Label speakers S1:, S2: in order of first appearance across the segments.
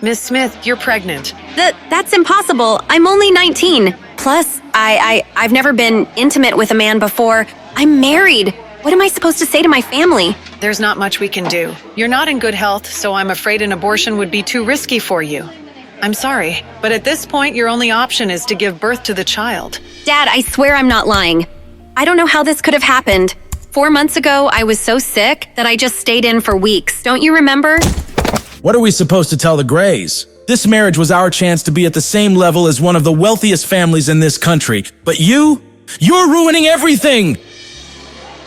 S1: Miss Smith, you're pregnant.
S2: That's impossible. I'm only 19. Plus, I've never been intimate with a man before. I'm married. What am I supposed to say to my family?
S1: There's not much we can do. You're not in good health, so I'm afraid an abortion would be too risky for you. I'm sorry, but at this point, your only option is to give birth to the child.
S2: Dad, I swear I'm not lying. I don't know how this could have happened. 4 months ago, I was so sick that I just stayed in for weeks. Don't you remember?
S3: What are we supposed to tell the Grays? This marriage was our chance to be at the same level as one of the wealthiest families in this country. But you're ruining everything!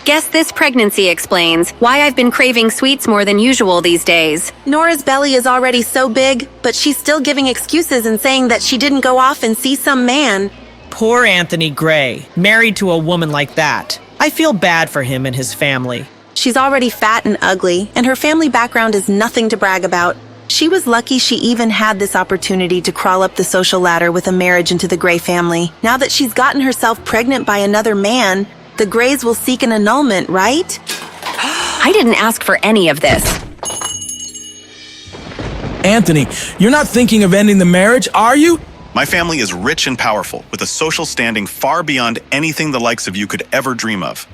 S2: Guess this pregnancy explains why I've been craving sweets more than usual these days.
S4: Nora's belly is already so big, but she's still giving excuses and saying that she didn't go off and see some man.
S5: Poor Anthony Gray, married to a woman like that. I feel bad for him and his family.
S4: She's already fat and ugly, and her family background is nothing to brag about. She was lucky she even had this opportunity to crawl up the social ladder with a marriage into the Gray family. Now that she's gotten herself pregnant by another man, the Grays will seek an annulment, right?
S2: I didn't ask for any of this.
S3: Anthony, you're not thinking of ending the marriage, are you?
S6: My family is rich and powerful, with a social standing far beyond anything the likes of you could ever dream of.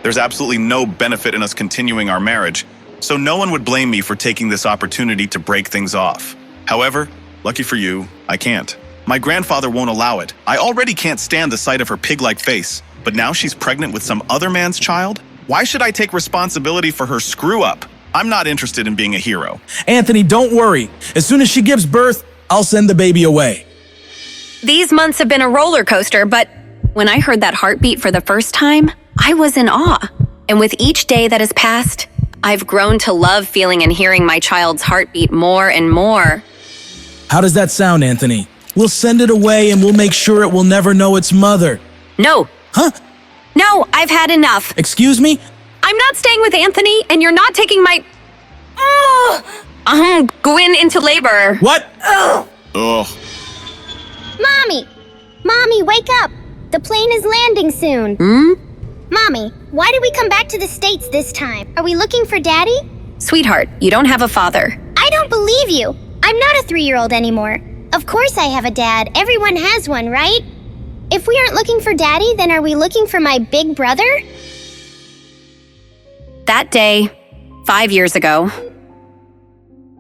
S6: There's absolutely no benefit in us continuing our marriage, so no one would blame me for taking this opportunity to break things off. However, lucky for you, I can't. My grandfather won't allow it. I already can't stand the sight of her pig-like face, but now she's pregnant with some other man's child? Why should I take responsibility for her screw-up? I'm not interested in being a hero.
S3: Anthony, don't worry. As soon as she gives birth, I'll send the baby away.
S2: These months have been a roller coaster, but when I heard that heartbeat for the first time, I was in awe. And with each day that has passed, I've grown to love feeling and hearing my child's heartbeat more and more.
S3: How does that sound, Anthony? We'll send it away and we'll make sure it will never know its mother.
S2: No.
S3: Huh?
S2: No, I've had enough.
S3: Excuse me?
S2: I'm not staying with Anthony, and you're not taking my... Going into labor.
S3: What?
S6: Ugh.
S7: Mommy, wake up! The plane is landing soon. Mommy, why did we come back to the States this time? Are we looking for Daddy?
S2: Sweetheart, you don't have a father.
S7: I don't believe you. I'm not a 3-year-old anymore. Of course I have a dad. Everyone has one, right? If we aren't looking for Daddy, then are we looking for my big brother?
S2: That day, 5 years ago.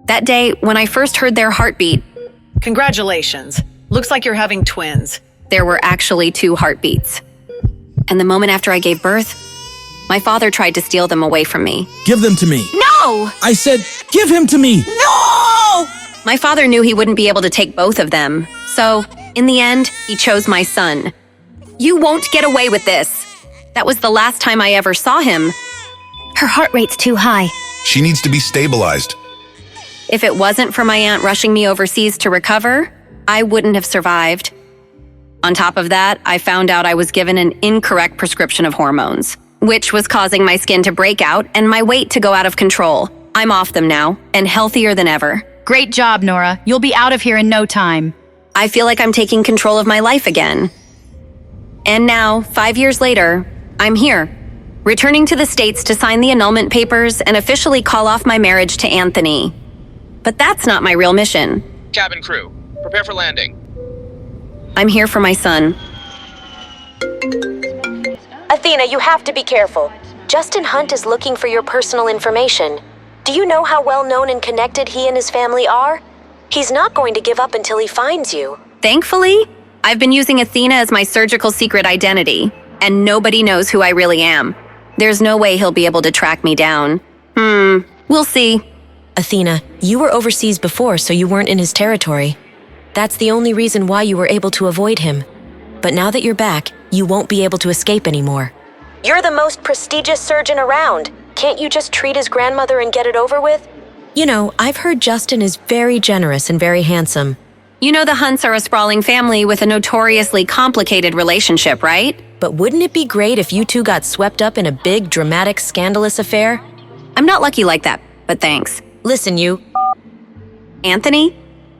S2: That day, when I first heard their heartbeat,
S1: Congratulations. Looks like you're having twins.
S2: there were actually 2 heartbeats. And the moment after I gave birth, my father tried to steal them away from me.
S3: Give them to me.
S2: No!
S3: I said, give him to me.
S2: No! My father knew he wouldn't be able to take both of them. So, in the end, he chose my son. You won't get away with this. That was the last time I ever saw him.
S7: Her heart rate's too high.
S8: She needs to be stabilized.
S2: If it wasn't for my aunt rushing me overseas to recover, I wouldn't have survived. On top of that, I found out I was given an incorrect prescription of hormones, which was causing my skin to break out and my weight to go out of control. I'm off them now, and healthier than ever.
S9: Great job, Nora. You'll be out of here in no time.
S2: I feel like I'm taking control of my life again. And now, 5 years later, I'm here, returning to the States to sign the annulment papers and officially call off my marriage to Anthony. But that's not my real mission.
S10: Cabin crew, prepare for landing.
S2: I'm here for my son.
S11: Athena, you have to be careful. Justin Hunt is looking for your personal information. Do you know how well known and connected he and his family are? He's not going to give up until he finds you.
S2: Thankfully, I've been using Athena as my surgical secret identity, and nobody knows who I really am. There's no way he'll be able to track me down. We'll see.
S11: Athena, you were overseas before, so you weren't in his territory. That's the only reason why you were able to avoid him. But now that you're back, you won't be able to escape anymore. You're the most prestigious surgeon around. Can't you just treat his grandmother and get it over with? You know, I've heard Justin is very generous and very handsome.
S2: You know the Hunts are a sprawling family with a notoriously complicated relationship, right?
S11: But wouldn't it be great if you two got swept up in a big, dramatic, scandalous affair?
S2: I'm not lucky like that, but thanks.
S11: Listen, you...
S2: Anthony?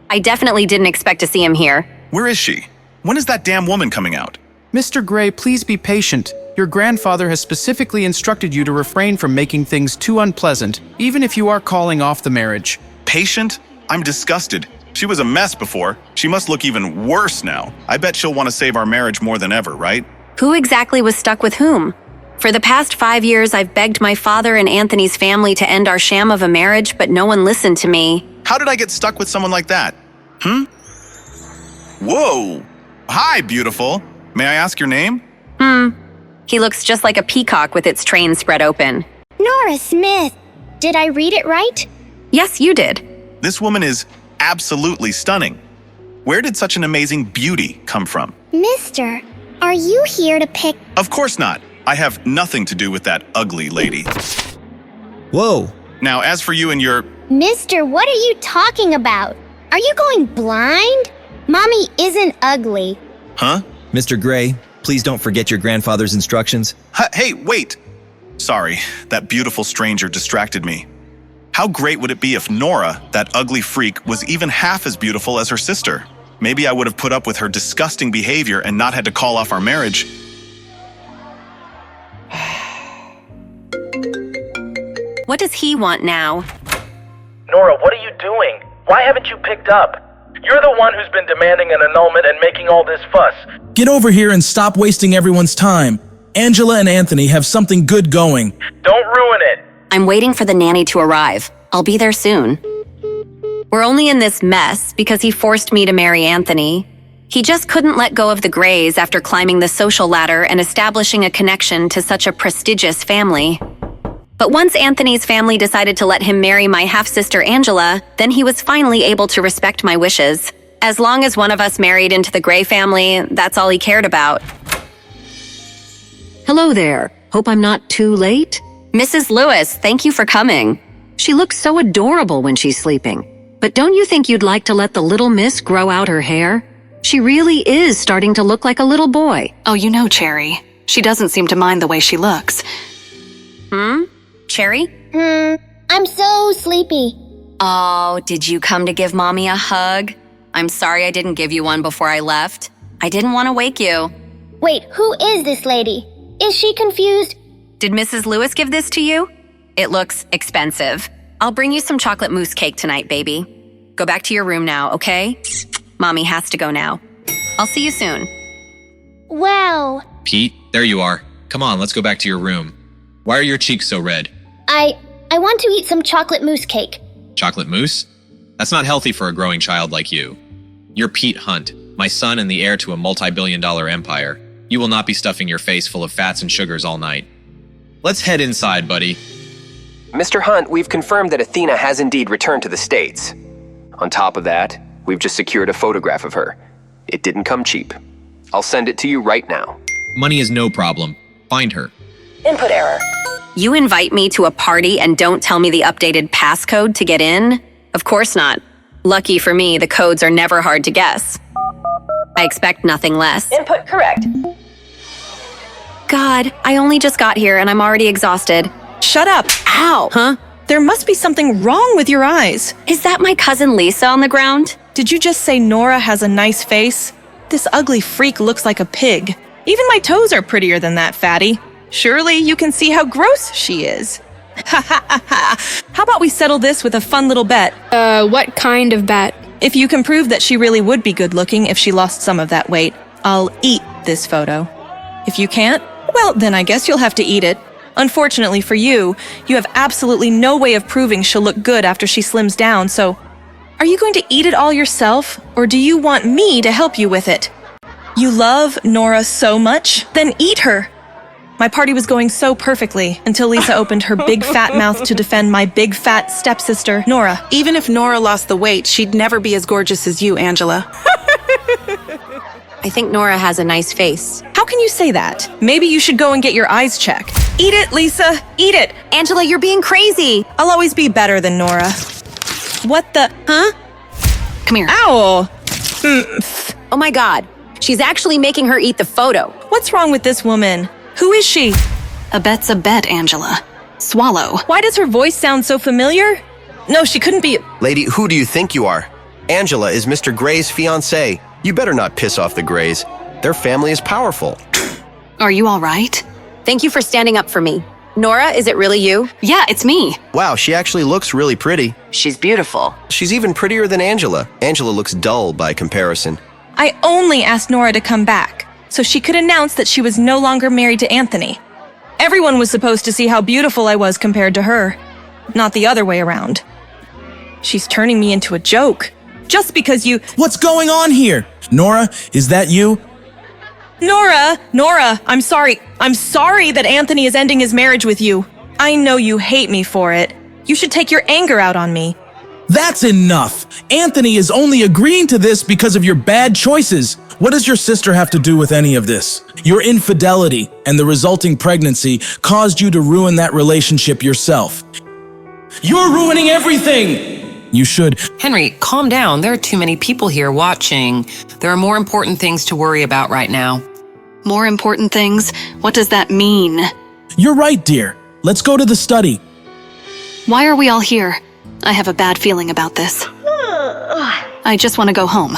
S2: I definitely didn't expect to see him here.
S6: Where is she? When is that damn woman coming out?
S12: Mr. Gray, please be patient. Your grandfather has specifically instructed you to refrain from making things too unpleasant, even if you are calling off the marriage.
S6: Patient? I'm disgusted. She was a mess before. She must look even worse now. I bet she'll want to save our marriage more than ever, right?
S2: Who exactly was stuck with whom? For the past 5 years, I've begged my father and Anthony's family to end our sham of a marriage, but no one listened to me.
S6: How did I get stuck with someone like that? Whoa! Hi, beautiful. May I ask your name?
S2: He looks just like a peacock with its train spread open.
S7: Nora Smith. Did I read it right?
S2: Yes, you did.
S6: This woman is absolutely stunning. Where did such an amazing beauty come from?
S7: Mister, are you here to pick?
S6: Of course not. I have nothing to do with that ugly lady.
S13: Whoa.
S6: Now, as for you and your...
S7: Mister, what are you talking about? Are you going blind? Mommy isn't ugly.
S6: Huh?
S13: Mr. Gray, please don't forget your grandfather's instructions.
S6: Hey, wait! Sorry, that beautiful stranger distracted me. How great would it be if Nora, that ugly freak, was even half as beautiful as her sister? Maybe I would have put up with her disgusting behavior and not had to call off our marriage.
S2: What does he want now?
S14: Nora, what are you doing? Why haven't you picked up? You're the one who's been demanding an annulment and making all this fuss.
S3: Get over here and stop wasting everyone's time. Angela and Anthony have something good going.
S14: Don't ruin it.
S2: I'm waiting for the nanny to arrive. I'll be there soon. We're only in this mess because he forced me to marry Anthony. He just couldn't let go of the Grays after climbing the social ladder and establishing a connection to such a prestigious family. But once Anthony's family decided to let him marry my half-sister Angela, then he was finally able to respect my wishes. As long as one of us married into the Gray family, that's all he cared about.
S15: Hello there. Hope I'm not too late.
S2: Mrs. Lewis, thank you for coming.
S15: She looks so adorable when she's sleeping. But don't you think you'd like to let the little miss grow out her hair? She really is starting to look like a little boy.
S1: Oh, you know, Cherry. She doesn't seem to mind the way she looks.
S2: Cherry?
S7: I'm so sleepy.
S2: Oh, did you come to give Mommy a hug? I'm sorry I didn't give you one before I left. I didn't want to wake you.
S7: Wait, who is this lady? Is she confused?
S2: Did Mrs. Lewis give this to you? It looks expensive. I'll bring you some chocolate mousse cake tonight, baby. Go back to your room now, okay? Mommy has to go now. I'll see you soon.
S7: Wow.
S10: Pete, there you are. Come on, let's go back to your room. Why are your cheeks so red?
S7: I want to eat some chocolate mousse cake.
S10: Chocolate mousse? That's not healthy for a growing child like you. You're Pete Hunt, my son and the heir to a multi-billion-dollar empire. You will not be stuffing your face full of fats and sugars all night. Let's head inside, buddy.
S16: Mr. Hunt, we've confirmed that Athena has indeed returned to the States. On top of that, we've just secured a photograph of her. It didn't come cheap. I'll send it to you right now.
S10: Money is no problem. Find her.
S16: Input error.
S2: You invite me to a party and don't tell me the updated passcode to get in? Of course not. Lucky for me, the codes are never hard to guess. I expect nothing less.
S16: Input correct.
S2: God, I only just got here and I'm already exhausted.
S5: Shut up. Ow.
S2: Huh?
S5: There must be something wrong with your eyes.
S2: Is that my cousin Lisa on the ground?
S5: Did you just say Nora has a nice face? This ugly freak looks like a pig. Even my toes are prettier than that, fatty. Surely you can see how gross she is. Ha ha ha ha. How about we settle this with a fun little bet?
S17: What kind of bet?
S5: If you can prove that she really would be good looking if she lost some of that weight, I'll eat this photo. If you can't, well, then I guess you'll have to eat it. Unfortunately for you, you have absolutely no way of proving she'll look good after she slims down, so are you going to eat it all yourself, or do you want me to help you with it? You love Nora so much? Then eat her! My party was going so perfectly until Lisa opened her big fat mouth to defend my big fat stepsister, Nora.
S18: Even if Nora lost the weight, she'd never be as gorgeous as you, Angela.
S2: I think Nora has a nice face.
S5: How can you say that? Maybe you should go and get your eyes checked. Eat it, Lisa! Eat it!
S2: Angela, you're being crazy!
S5: I'll always be better than Nora. What the?
S2: Huh?
S1: Come here.
S5: Ow!
S2: Oh my God. She's actually making her eat the photo.
S5: What's wrong with this woman? Who is she?
S1: A bet's a bet, Angela. Swallow.
S5: Why does her voice sound so familiar? No, she couldn't be.
S19: Lady, who do you think you are? Angela is Mr. Gray's fiancée. You better not piss off the Grays. Their family is powerful.
S1: Are you all right?
S2: Thank you for standing up for me. Nora, is it really you?
S15: Yeah, it's me.
S19: Wow, she actually looks really pretty.
S15: She's beautiful.
S19: She's even prettier than Angela. Angela looks dull by comparison.
S5: I only asked Nora to come back so she could announce that she was no longer married to Anthony. Everyone was supposed to see how beautiful I was compared to her, not the other way around. She's turning me into a joke. Just because you—
S3: What's going on here? Nora, is that you?
S5: Nora, I'm sorry. I'm sorry that Anthony is ending his marriage with you. I know you hate me for it. You should take your anger out on me.
S3: That's enough. Anthony is only agreeing to this because of your bad choices. What does your sister have to do with any of this? Your infidelity and the resulting pregnancy caused you to ruin that relationship yourself. You're ruining everything! You should.
S20: Henry, calm down. There are too many people here watching. There are more important things to worry about right now.
S15: More important things? What does that mean?
S3: You're right, dear. Let's go to the study.
S15: Why are we all here? I have a bad feeling about this. I just want to go home.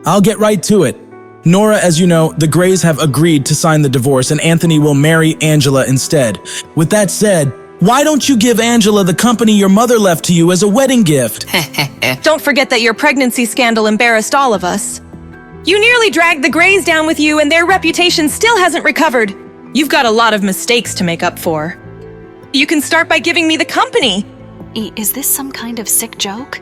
S3: I'll get right to it. Nora, as you know, the Grays have agreed to sign the divorce and Anthony will marry Angela instead. With that said, why don't you give Angela the company your mother left to you as a wedding gift?
S5: Don't forget that your pregnancy scandal embarrassed all of us. You nearly dragged the Grays down with you and their reputation still hasn't recovered. You've got a lot of mistakes to make up for. You can start by giving me the company.
S15: Is this some kind of sick joke?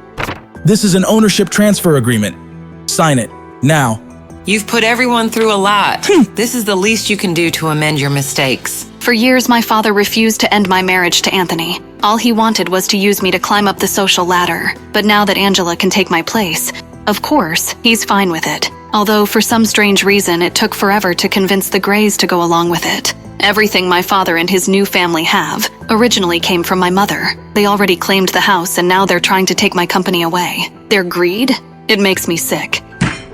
S3: This is an ownership transfer agreement. Sign it, now.
S20: You've put everyone through a lot. This is the least you can do to amend your mistakes.
S15: For years, my father refused to end my marriage to Anthony. All he wanted was to use me to climb up the social ladder. But now that Angela can take my place, of course, he's fine with it. Although for some strange reason, it took forever to convince the Grays to go along with it. Everything my father and his new family have originally came from my mother. They already claimed the house and now they're trying to take my company away. Their greed? It makes me sick.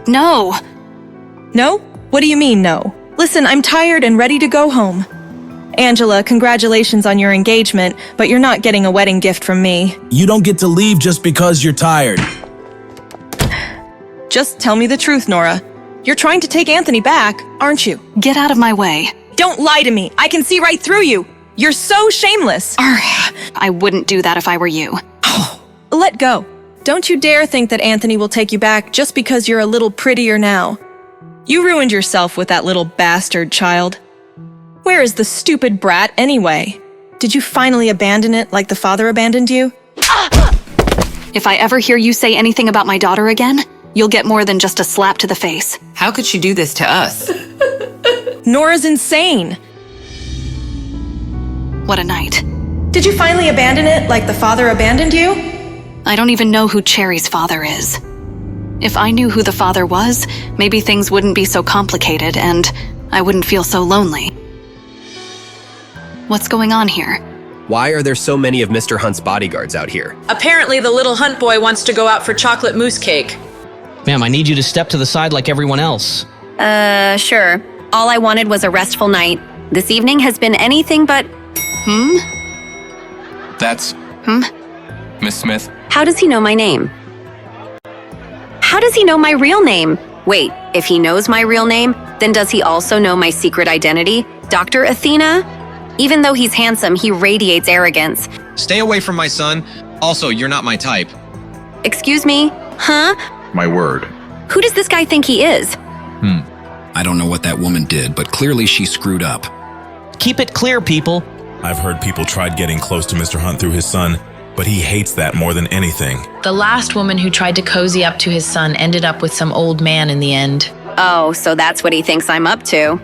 S15: No!
S5: No? What do you mean, no? Listen, I'm tired and ready to go home. Angela, congratulations on your engagement, but you're not getting a wedding gift from me.
S3: You don't get to leave just because you're tired.
S5: Just tell me the truth, Nora. You're trying to take Anthony back, aren't you?
S15: Get out of my way.
S5: Don't lie to me. I can see right through you. You're so shameless.
S15: I wouldn't do that if I were you.
S5: Let go. Don't you dare think that Anthony will take you back just because you're a little prettier now. You ruined yourself with that little bastard child. Where is the stupid brat anyway? Did you finally abandon it like the father abandoned you?
S15: If I ever hear you say anything about my daughter again, you'll get more than just a slap to the face.
S20: How could she do this to us?
S5: Nora's insane.
S15: What a night.
S5: Did you finally abandon it like the father abandoned you?
S15: I don't even know who Cherry's father is. If I knew who the father was, maybe things wouldn't be so complicated and I wouldn't feel so lonely. What's going on here?
S16: Why are there so many of Mr. Hunt's bodyguards out here?
S21: Apparently the little Hunt boy wants to go out for chocolate mousse cake.
S22: Ma'am, I need you to step to the side like everyone else.
S2: Sure. All I wanted was a restful night. This evening has been anything but...
S23: That's... Miss Smith.
S2: How does he know my name? How does he know my real name? Wait, if he knows my real name, then does he also know my secret identity? Dr. Athena? Even though he's handsome, he radiates arrogance.
S10: Stay away from my son. Also, you're not my type.
S2: Excuse me? Huh?
S8: My word.
S2: Who does this guy think he is?
S24: I don't know what that woman did, but clearly she screwed up.
S22: Keep it clear, people.
S8: I've heard people tried getting close to Mr. Hunt through his son, but he hates that more than anything.
S25: The last woman who tried to cozy up to his son ended up with some old man in the end.
S2: Oh, so that's what he thinks I'm up to.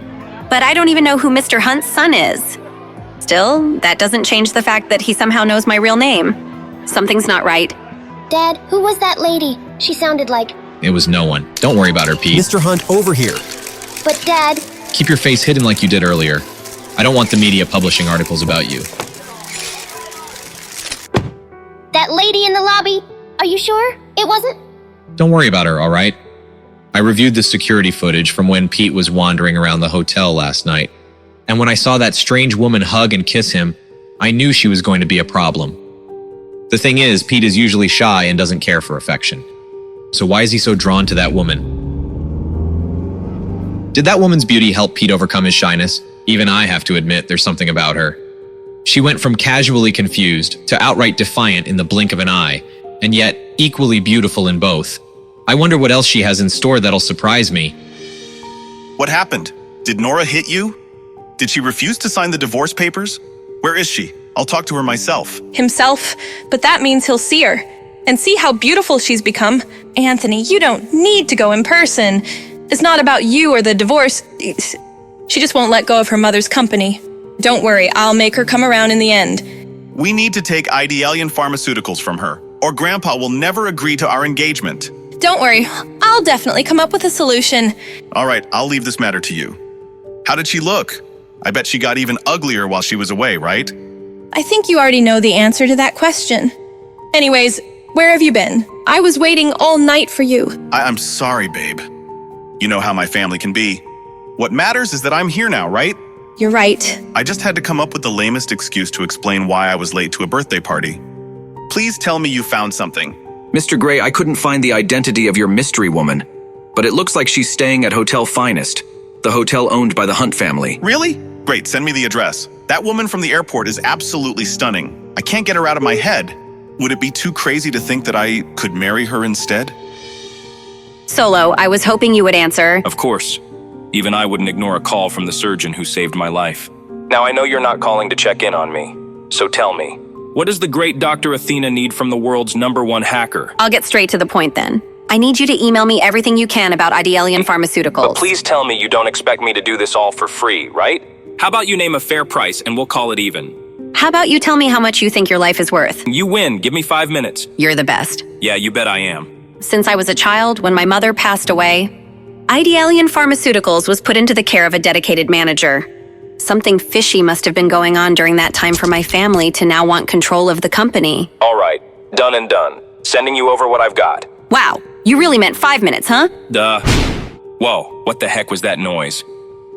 S2: But I don't even know who Mr. Hunt's son is. Still, that doesn't change the fact that he somehow knows my real name. Something's not right.
S7: Dad, who was that lady? She sounded like...
S10: It was no one. Don't worry about her, Pete.
S19: Mr. Hunt, over here.
S7: But Dad...
S10: Keep your face hidden like you did earlier. I don't want the media publishing articles about you.
S7: That lady in the lobby? Are you sure? It wasn't?
S10: Don't worry about her, all right? I reviewed the security footage from when Pete was wandering around the hotel last night. And when I saw that strange woman hug and kiss him, I knew she was going to be a problem. The thing is, Pete is usually shy and doesn't care for affection. So why is he so drawn to that woman? Did that woman's beauty help Pete overcome his shyness? Even I have to admit there's something about her. She went from casually confused to outright defiant in the blink of an eye, and yet equally beautiful in both. I wonder what else she has in store that'll surprise me.
S6: What happened? Did Nora hit you? Did she refuse to sign the divorce papers? Where is she? I'll talk to her myself.
S5: Himself, but that means he'll see her. And see how beautiful she's become. Anthony, you don't need to go in person. It's not about you or the divorce. She just won't let go of her mother's company. Don't worry, I'll make her come around in the end.
S6: We need to take Idealian Pharmaceuticals from her, or Grandpa will never agree to our engagement.
S5: Don't worry, I'll definitely come up with a solution.
S6: All right, I'll leave this matter to you. How did she look? I bet she got even uglier while she was away, right?
S5: I think you already know the answer to that question. Anyways, where have you been? I was waiting all night for you.
S6: I'm sorry, babe. You know how my family can be. What matters is that I'm here now, right?
S5: You're right.
S6: I just had to come up with the lamest excuse to explain why I was late to a birthday party. Please tell me you found something.
S24: Mr. Gray, I couldn't find the identity of your mystery woman, but it looks like she's staying at Hotel Finest, the hotel owned by the Hunt family.
S6: Really? Great, send me the address. That woman from the airport is absolutely stunning. I can't get her out of my head. Would it be too crazy to think that I could marry her instead?
S2: Solo, I was hoping you would answer.
S24: Of course. Even I wouldn't ignore a call from the surgeon who saved my life. Now, I know you're not calling to check in on me, so tell me, what does the great Dr. Athena need from the world's #1 hacker?
S2: I'll get straight to the point then. I need you to email me everything you can about Idealian Pharmaceuticals.
S24: But please tell me you don't expect me to do this all for free, right? How about you name a fair price and we'll call it even?
S2: How about you tell me how much you think your life is worth?
S24: You win. Give me 5 minutes.
S2: You're the best.
S24: Yeah, you bet I am.
S2: Since I was a child, when my mother passed away, Idealian Pharmaceuticals was put into the care of a dedicated manager. Something fishy must have been going on during that time for my family to now want control of the company.
S24: All right. Done and done. Sending you over what I've got.
S2: Wow, you really meant 5 minutes, huh?
S24: Duh. Whoa, what the heck was that noise?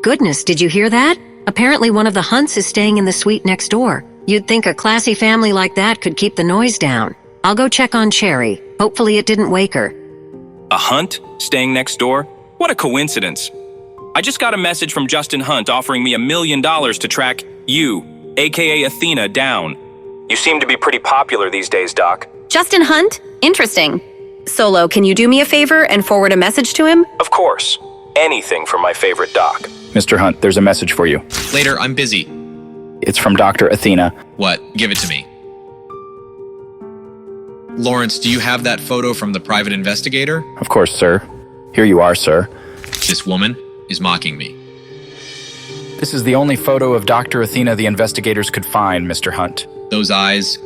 S4: Goodness, did you hear that? Apparently one of the Hunts is staying in the suite next door. You'd think a classy family like that could keep the noise down. I'll go check on Cherry. Hopefully it didn't wake her.
S24: A Hunt? Staying next door? What a coincidence. I just got a message from Justin Hunt offering me $1 million to track you, aka Athena, down. You seem to be pretty popular these days, Doc.
S2: Justin Hunt? Interesting. Solo, can you do me a favor and forward a message to him?
S24: Of course. Anything for my favorite Doc.
S9: Mr. Hunt, there's a message for you.
S10: Later, I'm busy.
S9: It's from Dr. Athena.
S10: What? Give it to me. Lawrence, do you have that photo from the private investigator?
S9: Of course, sir. Here you are, sir.
S10: This woman is mocking me.
S9: This is the only photo of Dr. Athena the investigators could find, Mr. Hunt.
S10: Those eyes,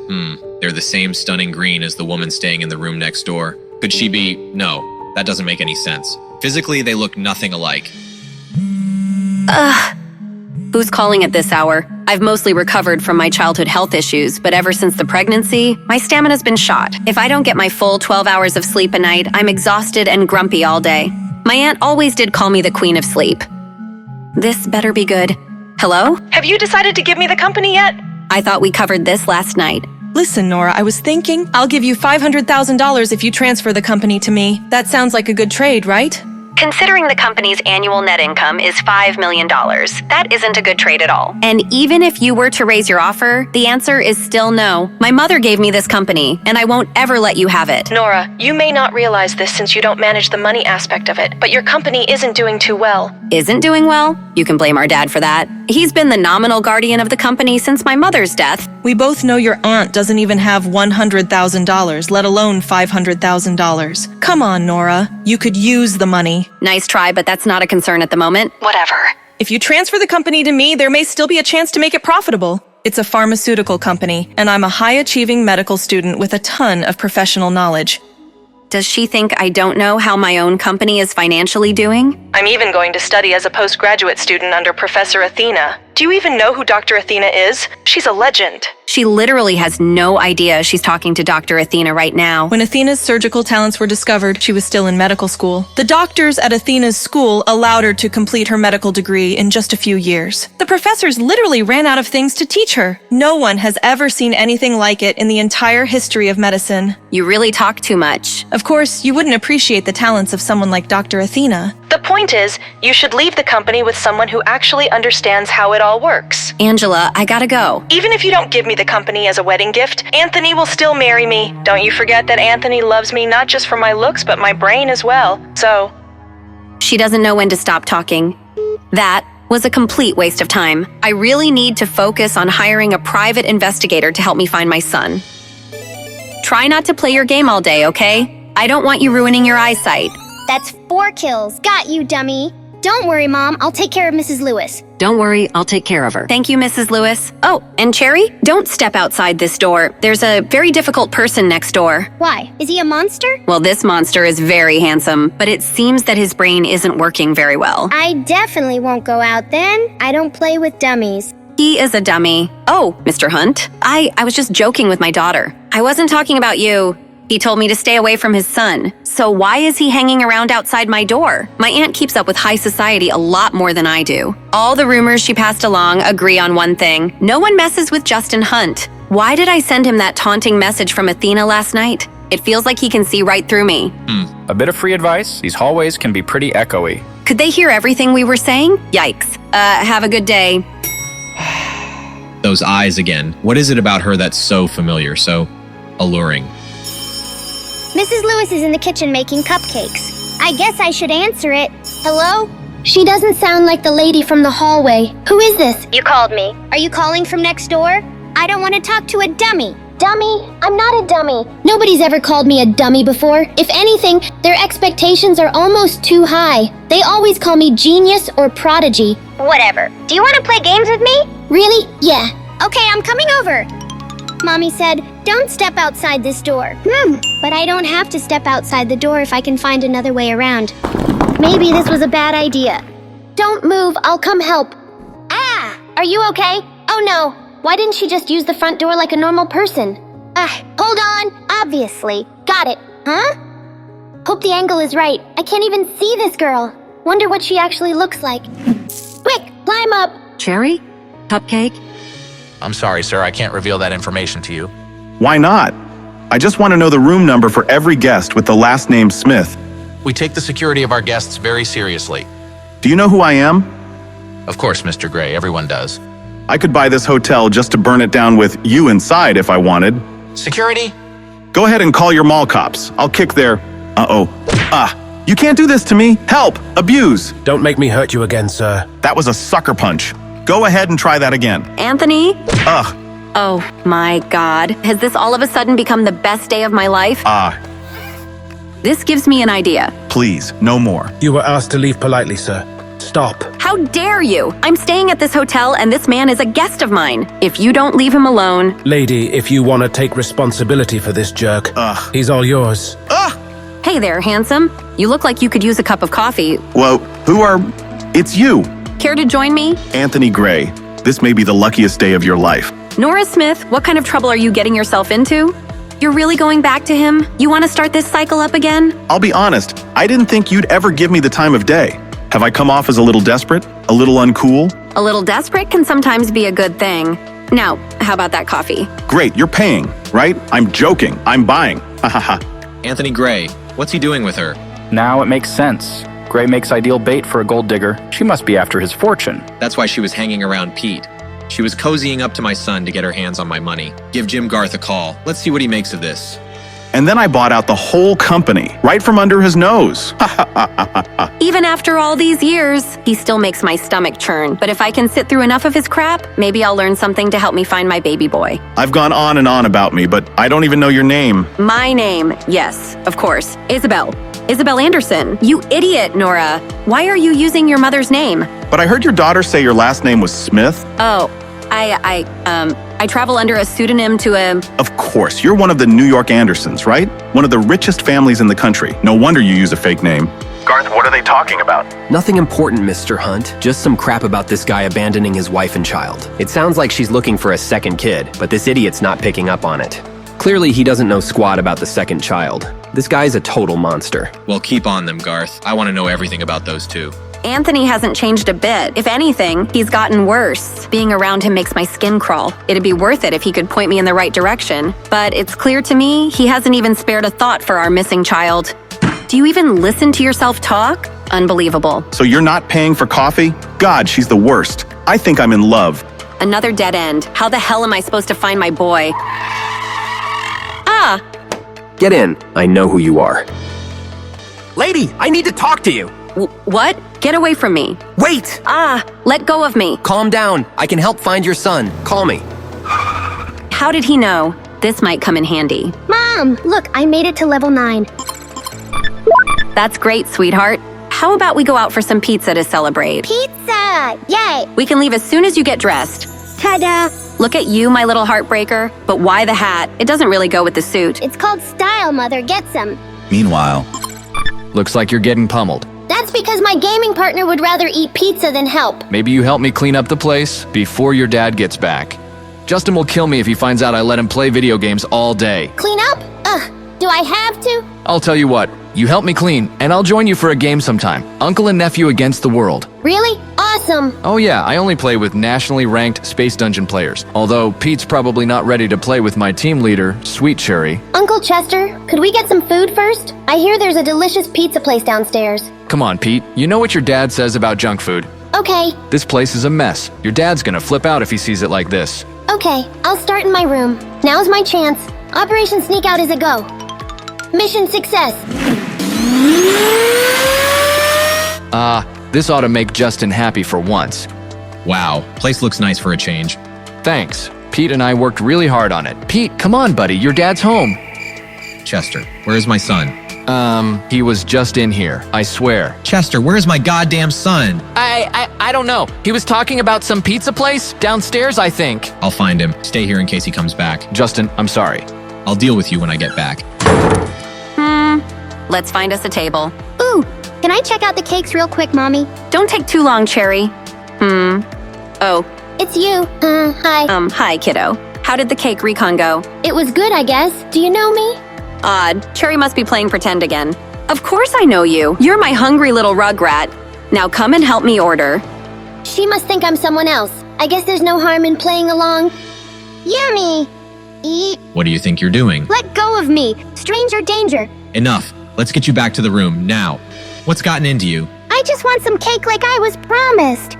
S10: they're the same stunning green as the woman staying in the room next door. Could she be? No, that doesn't make any sense. Physically, they look nothing alike.
S2: Who's calling at this hour? I've mostly recovered from my childhood health issues, but ever since the pregnancy, my stamina's been shot. If I don't get my full 12 hours of sleep a night, I'm exhausted and grumpy all day. My aunt always did call me the Queen of Sleep. This better be good. Hello?
S5: Have you decided to give me the company yet?
S2: I thought we covered this last night.
S5: Listen, Nora, I was thinking I'll give you $500,000 if you transfer the company to me. That sounds like a good trade, right?
S2: Considering the company's annual net income is $5 million, that isn't a good trade at all. And even if you were to raise your offer, the answer is still no. My mother gave me this company, and I won't ever let you have it.
S5: Nora, you may not realize this since you don't manage the money aspect of it, but your company isn't doing too well.
S2: Isn't doing well? You can blame our dad for that. He's been the nominal guardian of the company since my mother's death.
S5: We both know your aunt doesn't even have $100,000, let alone $500,000. Come on, Nora. You could use the money.
S2: Nice try, but that's not a concern at the moment.
S5: Whatever. If you transfer the company to me, there may still be a chance to make it profitable. It's a pharmaceutical company, and I'm a high-achieving medical student with a ton of professional knowledge.
S2: Does she think I don't know how my own company is financially doing?
S5: I'm even going to study as a postgraduate student under Professor Athena. Do you even know who Dr. Athena is? She's a legend.
S2: She literally has no idea she's talking to Dr. Athena right now.
S5: When Athena's surgical talents were discovered, she was still in medical school. The doctors at Athena's school allowed her to complete her medical degree in just a few years. The professors literally ran out of things to teach her. No one has ever seen anything like it in the entire history of medicine.
S2: You really talk too much.
S5: Of course, you wouldn't appreciate the talents of someone like Dr. Athena. The point point is, you should leave the company with someone who actually understands how it all works.
S2: Angela, I gotta go.
S5: Even if you don't give me the company as a wedding gift, Anthony will still marry me. Don't you forget that Anthony loves me not just for my looks, but my brain as well. So...
S2: She doesn't know when to stop talking. That was a complete waste of time. I really need to focus on hiring a private investigator to help me find my son. Try not to play your game all day, okay? I don't want you ruining your eyesight.
S7: That's 4 kills. Got you, dummy. Don't worry, Mom. I'll take care of Mrs. Lewis.
S4: Don't worry, I'll take care of her.
S2: Thank you, Mrs. Lewis. Oh, and Cherry, don't step outside this door. There's a very difficult person next door.
S7: Why? Is he a monster?
S2: Well, this monster is very handsome, but it seems that his brain isn't working very well.
S7: I definitely won't go out then. I don't play with dummies.
S2: He is a dummy. Oh, Mr. Hunt, I was just joking with my daughter. I wasn't talking about you. He told me to stay away from his son. So why is he hanging around outside my door? My aunt keeps up with high society a lot more than I do. All the rumors she passed along agree on one thing. No one messes with Justin Hunt. Why did I send him that taunting message from Athena last night? It feels like he can see right through me.
S9: A bit of free advice. These hallways can be pretty echoey.
S2: Could they hear everything we were saying? Yikes. Have a good day.
S10: Those eyes again. What is it about her that's so familiar, so alluring?
S7: Mrs. Lewis is in the kitchen making cupcakes. I guess I should answer it. Hello? She doesn't sound like the lady from the hallway. Who is this? You called me. Are you calling from next door? I don't want to talk to a dummy. Dummy? I'm not a dummy. Nobody's ever called me a dummy before. If anything, their expectations are almost too high. They always call me genius or prodigy. Whatever. Do you want to play games with me? Really? Yeah. Okay, I'm coming over. Mommy said, don't step outside this door. But I don't have to step outside the door if I can find another way around. Maybe this was a bad idea. Don't move, I'll come help. Ah! Are you okay? Oh no. Why didn't she just use the front door like a normal person? Hold on. Obviously. Got it. Huh? Hope the angle is right. I can't even see this girl. Wonder what she actually looks like. Quick, climb up.
S4: Cherry? Cupcake?
S11: I'm sorry, sir. I can't reveal that information to you.
S6: Why not? I just want to know the room number for every guest with the last name Smith.
S11: We take the security of our guests very seriously.
S6: Do you know who I am?
S11: Of course, Mr. Gray. Everyone does.
S6: I could buy this hotel just to burn it down with you inside if I wanted.
S11: Security?
S6: Go ahead and call your mall cops. I'll kick their... You can't do this to me. Help! Abuse!
S12: Don't make me hurt you again, sir.
S6: That was a sucker punch. Go ahead and try that again.
S2: Anthony?
S6: Ugh.
S2: Oh my God. Has this all of a sudden become the best day of my life? This gives me an idea.
S6: Please, no more.
S12: You were asked to leave politely, sir. Stop.
S2: How dare you? I'm staying at this hotel and this man is a guest of mine. If you don't leave him alone...
S12: Lady, if you want to take responsibility for this jerk, he's all yours.
S2: Hey there, handsome. You look like you could use a cup of coffee.
S6: Whoa, It's you.
S2: Care to join me?
S6: Anthony Gray. This may be the luckiest day of your life.
S2: Nora Smith, what kind of trouble are you getting yourself into? You're really going back to him? You want to start this cycle up again?
S6: I'll be honest, I didn't think you'd ever give me the time of day. Have I come off as a little desperate? A little uncool?
S2: A little desperate can sometimes be a good thing. Now, how about that coffee?
S6: Great, you're paying, right? I'm joking. I'm buying. Ha ha ha.
S10: Anthony Gray, what's he doing with her?
S9: Now it makes sense. Gray makes ideal bait for a gold digger. She must be after his fortune.
S10: That's why she was hanging around Pete. She was cozying up to my son to get her hands on my money. Give Jim Garth a call. Let's see what he makes of this.
S6: And then I bought out the whole company, right from under his nose.
S2: Even after all these years, he still makes my stomach churn. But if I can sit through enough of his crap, maybe I'll learn something to help me find my baby boy.
S6: I've gone on and on about me, but I don't even know your name.
S2: My name, yes, of course. Isabel. Isabel Anderson. You idiot, Nora. Why are you using your mother's name?
S6: But I heard your daughter say your last name was Smith.
S2: Oh, I travel under a pseudonym to a...
S6: Of course, you're one of the New York Andersons, right? One of the richest families in the country. No wonder you use a fake name. Garth, what are they talking about?
S16: Nothing important, Mr. Hunt. Just some crap about this guy abandoning his wife and child. It sounds like she's looking for a second kid, but this idiot's not picking up on it. Clearly, he doesn't know squat about the second child. This guy's a total monster.
S10: Well, keep on them, Garth. I want to know everything about those two.
S2: Anthony hasn't changed a bit. If anything, he's gotten worse. Being around him makes my skin crawl. It'd be worth it if he could point me in the right direction. But it's clear to me he hasn't even spared a thought for our missing child. Do you even listen to yourself talk? Unbelievable.
S6: So you're not paying for coffee? God, she's the worst. I think I'm in love.
S2: Another dead end. How the hell am I supposed to find my boy? Ah!
S16: Get in. I know who you are. Lady, I need to talk to you.
S2: What? Get away from me.
S16: Wait!
S2: Ah! Let go of me.
S16: Calm down. I can help find your son. Call me.
S2: How did he know? This might come in handy.
S7: Mom, look, I made it to level 9.
S2: That's great, sweetheart. How about we go out for some pizza to celebrate?
S7: Pizza! Yay!
S2: We can leave as soon as you get dressed.
S7: Ta-da!
S2: Look at you, my little heartbreaker. But why the hat? It doesn't really go with the suit.
S7: It's called style, Mother. Get some.
S9: Meanwhile, looks like you're getting pummeled.
S7: That's because my gaming partner would rather eat pizza than help.
S9: Maybe you help me clean up the place before your dad gets back. Justin will kill me if he finds out I let him play video games all day.
S7: Clean up? Ugh, do I have to?
S9: I'll tell you what, you help me clean, and I'll join you for a game sometime. Uncle and nephew against the world.
S7: Really? Awesome.
S9: Oh yeah, I only play with nationally ranked Space Dungeon players. Although Pete's probably not ready to play with my team leader, Sweet Cherry.
S7: Uncle Chester, could we get some food first? I hear there's a delicious pizza place downstairs.
S9: Come on, Pete. You know what your dad says about junk food.
S7: Okay.
S9: This place is a mess. Your dad's gonna flip out if he sees it like this.
S7: Okay, I'll start in my room. Now's my chance. Operation Sneak Out is a go. Mission success.
S9: This ought to make Justin happy for once.
S10: Wow, place looks nice for a change.
S9: Thanks. Pete and I worked really hard on it. Pete, come on, buddy. Your dad's home.
S10: Chester, where's my son?
S9: He was just in here. I swear.
S10: Chester, where's my goddamn son?
S9: I don't know. He was talking about some pizza place downstairs, I think.
S10: I'll find him. Stay here in case he comes back.
S9: Justin, I'm sorry.
S10: I'll deal with you when I get back.
S2: Let's find us a table.
S7: Ooh, can I check out the cakes real quick, Mommy?
S2: Don't take too long, Cherry. Oh.
S7: It's you. Hi.
S2: Hi, kiddo. How did the cake recon go?
S7: It was good, I guess. Do you know me?
S2: Odd. Cherry must be playing pretend again. Of course I know you. You're my hungry little rugrat. Now come and help me order.
S7: She must think I'm someone else. I guess there's no harm in playing along. Yummy! Eat.
S10: What do you think you're doing?
S7: Let go of me. Stranger danger.
S10: Enough. Let's get you back to the room, now. What's gotten into you?
S7: I just want some cake like I was promised.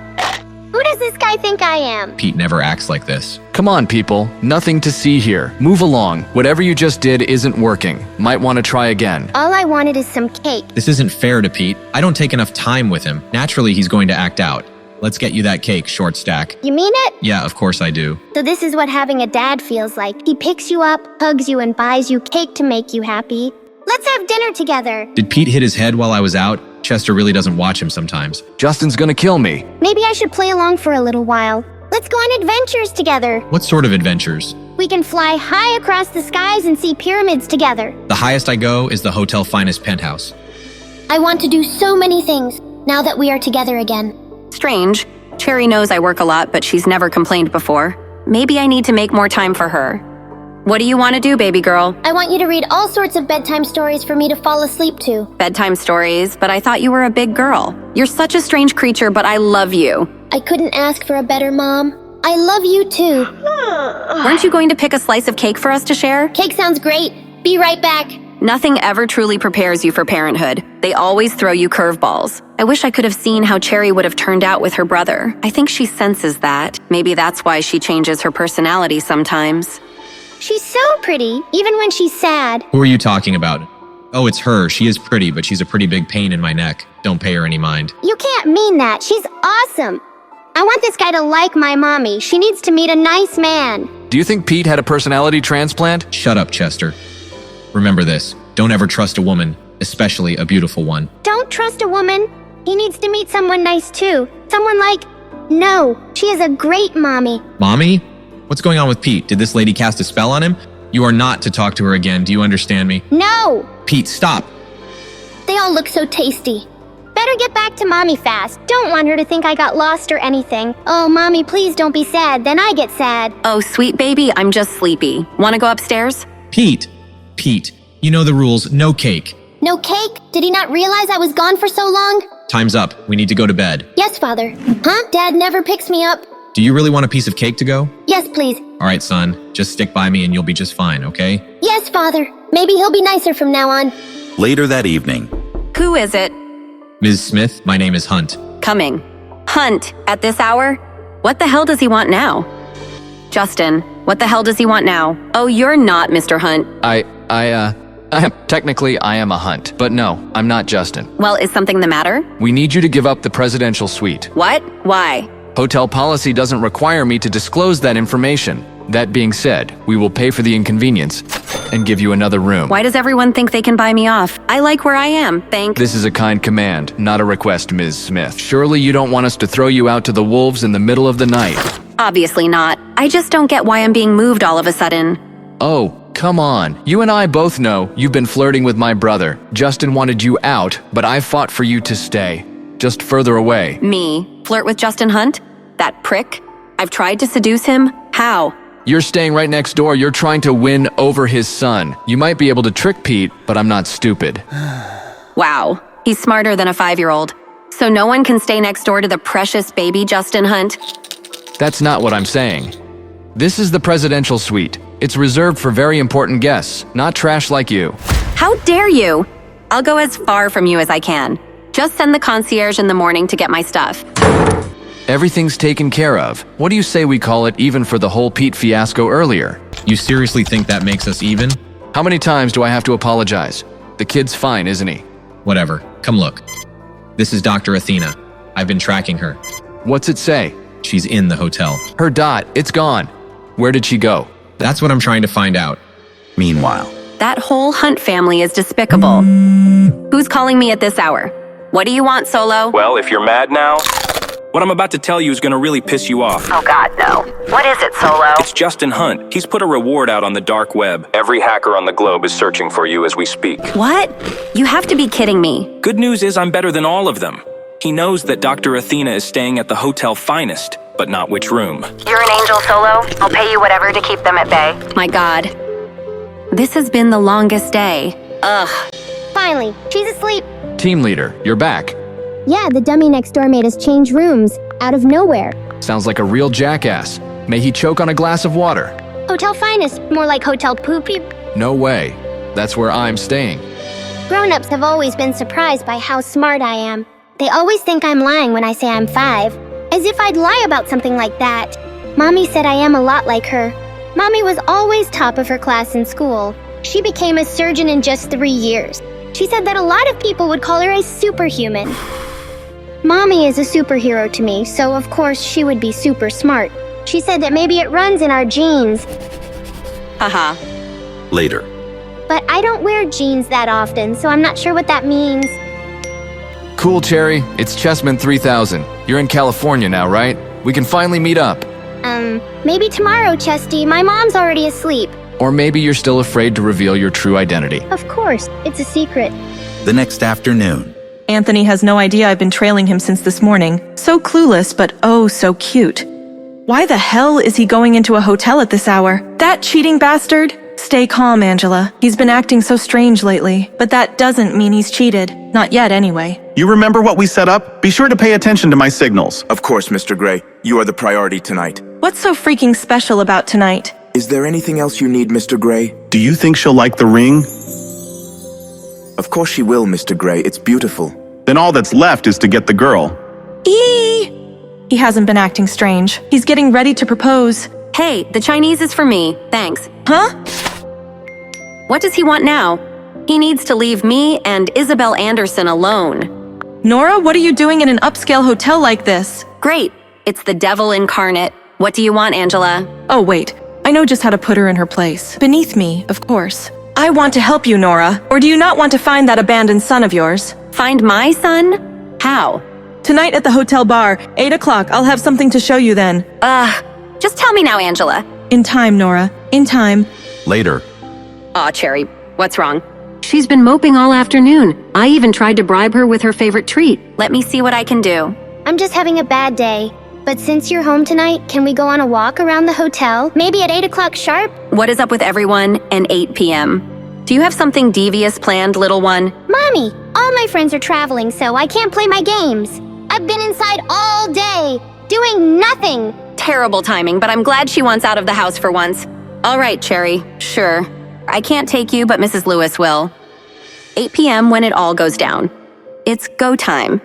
S7: Who does this guy think I am?
S10: Pete never acts like this.
S9: Come on, people. Nothing to see here. Move along. Whatever you just did isn't working. Might want to try again.
S7: All I wanted is some cake.
S10: This isn't fair to Pete. I don't take enough time with him. Naturally, he's going to act out. Let's get you that cake, short stack.
S7: You mean it?
S10: Yeah, of course I do.
S7: So this is what having a dad feels like. He picks you up, hugs you, and buys you cake to make you happy. Let's have dinner together.
S10: Did Pete hit his head while I was out? Chester really doesn't watch him sometimes.
S9: Justin's gonna kill me.
S7: Maybe I should play along for a little while. Let's go on adventures together.
S10: What sort of adventures?
S7: We can fly high across the skies and see pyramids together.
S10: The highest I go is the hotel finest penthouse.
S7: I want to do so many things now that we are together again.
S2: Strange. Cherry knows I work a lot, but she's never complained before. Maybe I need to make more time for her. What do you want to do, baby girl?
S7: I want you to read all sorts of bedtime stories for me to fall asleep to.
S2: Bedtime stories, but I thought you were a big girl. You're such a strange creature, but I love you.
S7: I couldn't ask for a better mom. I love you too.
S2: Weren't you going to pick a slice of cake for us to share?
S7: Cake sounds great. Be right back.
S2: Nothing ever truly prepares you for parenthood. They always throw you curveballs. I wish I could have seen how Cherry would have turned out with her brother. I think she senses that. Maybe that's why she changes her personality sometimes.
S7: She's so pretty, even when she's sad.
S10: Who are you talking about? Oh, it's her. She is pretty, but she's a pretty big pain in my neck. Don't pay her any mind.
S7: You can't mean that. She's awesome. I want this guy to like my mommy. She needs to meet a nice man.
S9: Do you think Pete had a personality transplant?
S10: Shut up, Chester. Remember this. Don't ever trust a woman, especially a beautiful one.
S7: Don't trust a woman. He needs to meet someone nice too. Someone like... No, she is a great mommy.
S10: Mommy? What's going on with Pete? Did this lady cast a spell on him? You are not to talk to her again. Do you understand me?
S7: No!
S10: Pete, stop!
S7: They all look so tasty. Better get back to mommy fast. Don't want her to think I got lost or anything. Oh, mommy, please don't be sad. Then I get sad.
S2: Oh, sweet baby, I'm just sleepy. Want to go upstairs?
S10: Pete! Pete, you know the rules. No cake.
S7: No cake? Did he not realize I was gone for so long?
S10: Time's up. We need to go to bed.
S7: Yes, Father. Huh? Dad never picks me up.
S10: Do you really want a piece of cake to go?
S7: Yes, please.
S10: All right, son. Just stick by me and you'll be just fine, okay?
S7: Yes, Father. Maybe he'll be nicer from now on.
S1: Later that evening.
S2: Who is it?
S10: Ms. Smith, my name is Hunt.
S2: Coming. Hunt, at this hour? What the hell does he want now? Justin, what the hell does he want now? Oh, you're not Mr. Hunt.
S9: Technically, I am a Hunt, but no, I'm not Justin.
S2: Well, is something the matter?
S9: We need you to give up the presidential suite.
S2: What? Why?
S9: Hotel policy doesn't require me to disclose that information. That being said, we will pay for the inconvenience and give you another room.
S2: Why does everyone think they can buy me off? I like where I am, thank—
S9: This is a kind command, not a request, Ms. Smith. Surely you don't want us to throw you out to the wolves in the middle of the night.
S2: Obviously not. I just don't get why I'm being moved all of a sudden.
S9: Oh, come on. You and I both know you've been flirting with my brother. Justin wanted you out, but I fought for you to stay. Just further away.
S2: Me? Flirt with Justin Hunt? That prick? I've tried to seduce him? How?
S9: You're staying right next door. You're trying to win over his son. You might be able to trick Pete, but I'm not stupid.
S2: Wow. He's smarter than a 5-year-old. So no one can stay next door to the precious baby Justin Hunt?
S9: That's not what I'm saying. This is the presidential suite. It's reserved for very important guests, not trash like you.
S2: How dare you? I'll go as far from you as I can. Just send the concierge in the morning to get my stuff.
S9: Everything's taken care of. What do you say we call it even for the whole Pete fiasco earlier?
S10: You seriously think that makes us even?
S9: How many times do I have to apologize? The kid's fine, isn't he?
S10: Whatever. Come look. This is Dr. Athena. I've been tracking her.
S9: What's it say?
S10: She's in the hotel.
S9: Her dot, it's gone. Where did she go?
S10: That's what I'm trying to find out.
S6: Meanwhile,
S2: that whole Hunt family is despicable. Who's calling me at this hour? What do you want, Solo?
S24: Well, if you're mad now, what I'm about to tell you is gonna really piss you off.
S2: Oh God, no. What is it, Solo?
S24: It's Justin Hunt. He's put a reward out on the dark web. Every hacker on the globe is searching for you as we speak.
S2: What? You have to be kidding me.
S24: Good news is I'm better than all of them. He knows that Dr. Athena is staying at the Hotel Finest, but not which room.
S2: You're an angel, Solo. I'll pay you whatever to keep them at bay. My God. This has been the longest day. Ugh.
S7: Finally, she's asleep.
S9: Team leader, you're back.
S7: Yeah, the dummy next door made us change rooms, out of nowhere.
S9: Sounds like a real jackass. May he choke on a glass of water.
S7: Hotel Finest, more like Hotel Poopy.
S9: No way. That's where I'm staying.
S7: Grown-ups have always been surprised by how smart I am. They always think I'm lying when I say I'm 5, as if I'd lie about something like that. Mommy said I am a lot like her. Mommy was always top of her class in school. She became a surgeon in just 3 years. She said that a lot of people would call her a superhuman. Mommy is a superhero to me, so of course she would be super smart. She said that maybe it runs in our genes.
S2: Haha.
S6: later.
S7: But I don't wear jeans that often, so I'm not sure what that means.
S9: Cool, Cherry. It's Chessman 3000. You're in California now, right? We can finally meet up.
S7: Maybe tomorrow, Chesty. My mom's already asleep.
S9: Or maybe you're still afraid to reveal your true identity.
S7: Of course, it's a secret.
S6: The next afternoon.
S5: Anthony has no idea I've been trailing him since this morning. So clueless, but oh so cute. Why the hell is he going into a hotel at this hour? That cheating bastard? Stay calm, Angela. He's been acting so strange lately, but that doesn't mean he's cheated. Not yet, anyway.
S6: You remember what we set up? Be sure to pay attention to my signals.
S1: Of course, Mr. Gray. You are the priority tonight.
S5: What's so freaking special about tonight?
S1: Is there anything else you need, Mr. Gray?
S6: Do you think she'll like the ring?
S1: Of course she will, Mr. Gray. It's beautiful.
S6: Then all that's left is to get the girl.
S5: He hasn't been acting strange. He's getting ready to propose.
S2: Hey, the Chinese is for me. Thanks.
S5: Huh?
S2: What does he want now? He needs to leave me and Isabel Anderson alone.
S5: Nora, what are you doing in an upscale hotel like this?
S2: Great. It's the devil incarnate. What do you want, Angela?
S5: Oh, wait. I know just how to put her in her place. Beneath me, of course. I want to help you, Nora. Or do you not want to find that abandoned son of yours?
S2: Find my son? How?
S5: Tonight at the hotel bar, 8 o'clock. I'll have something to show you then.
S2: Just tell me now, Angela.
S5: In time, Nora. In time.
S6: Later.
S2: Aw, Cherry. What's wrong?
S4: She's been moping all afternoon. I even tried to bribe her with her favorite treat.
S2: Let me see what I can do.
S7: I'm just having a bad day. But since you're home tonight, can we go on a walk around the hotel? Maybe at 8 o'clock sharp?
S2: What is up with everyone and 8 p.m.? Do you have something devious planned, little one?
S7: Mommy, all my friends are traveling, so I can't play my games. I've been inside all day, doing nothing.
S2: Terrible timing, but I'm glad she wants out of the house for once. All right, Cherry. Sure. I can't take you, but Mrs. Lewis will. 8 p.m. when it all goes down. It's go time.